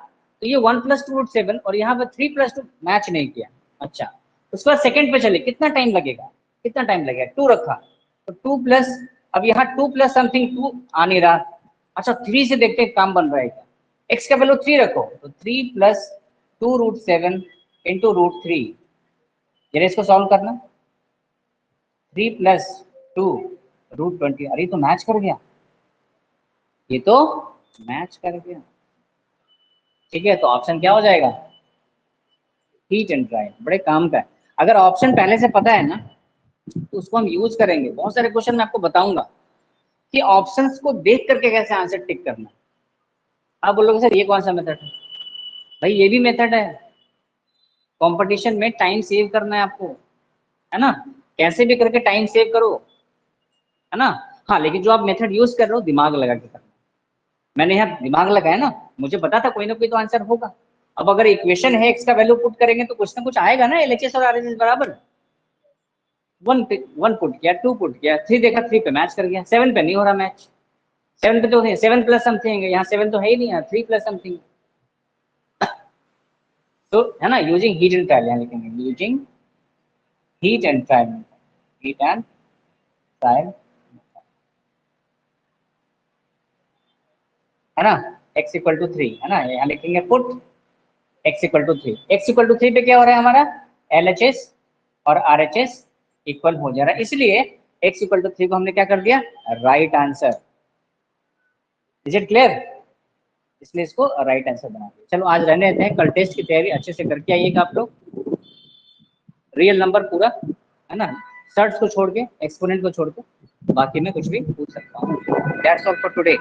तो ये 1 प्लस 2√7 और यहाँ पर 3 प्लस 2 मैच नहीं किया, अच्छा उसके बाद सेकंड पे चले, कितना टाइम लगेगा, कितना टाइम लगेगा, 2 रखा तो 2 प्लस, अब यहाँ 2 प्लस समथिंग 2 आ नहीं रहा, अच्छा 3 से देखते हैं काम बन रहा है क्या, एक्स का वैल्यू 3 रखो तो 3 प्लस 2√7 इंटू √3, जरा इसको सॉल्व करना। 3 + 2 √20, अरे तो मैच कर गया, ये तो मैच कर गया। ठीक है, तो ऑप्शन क्या हो जाएगा? हीट एंड ड्राई, बड़े काम का है। अगर ऑप्शन पहले से पता है ना तो उसको हम यूज करेंगे। बहुत सारे क्वेश्चन मैं आपको बताऊंगा कि ऑप्शंस को देख करके कैसे आंसर टिक करना। आप बोलोगे सर ये कौन सा मेथड है? भाई ये भी मेथड है। कंपटीशन में टाइम सेव करना है आपको, है ना, कैसे भी करके टाइम सेव करो, है ना। हाँ, लेकिन जो आप मेथड यूज कर रहे हो दिमाग लगा के करना। मैंने यहाँ दिमाग लगाया ना, मुझे पता था कोई ना कोई तो आंसर होगा। अब अगर इक्वेशन है x का वैल्यू पुट करेंगे तो कुछ ना कुछ आएगा ना, LHS और RHS बराबर। वन पुट किया, 2 पुट किया, 3 देखा, 3 पे मैच कर गया, 7 पे नहीं हो रहा मैच। 7 पे तो 7 प्लस समथिंग है, यहाँ 7 तो है ही नहीं, यहाँ 3 प्लस समथिंग। तो है ना, यूजिंग हीट एंड ट्रायल, यहाँ लिखेंगे using heat and trial, heat and trial, है ना। x = 3, है ना, यहाँ लिखेंगे पुट x = 3। x = 3 पे क्या हो रहा है हमारा? LHS और RHS इक्वल हो जा रहा है, इसलिए x = 3 को हमने क्या कर दिया? Right answer. Is it clear? इसलिए इसको राइट आंसर बना दिया। चलो आज रहने देते हैं, कल टेस्ट की तैयारी अच्छे से करके आइएगा आप लोग। रियल नंबर पूरा, है ना, सर्ट्स को छोड़ के, एक्सपोनेंट को छोड़ के, बाकी मैं कुछ भी पूछ सकता हूँ। That's all for today.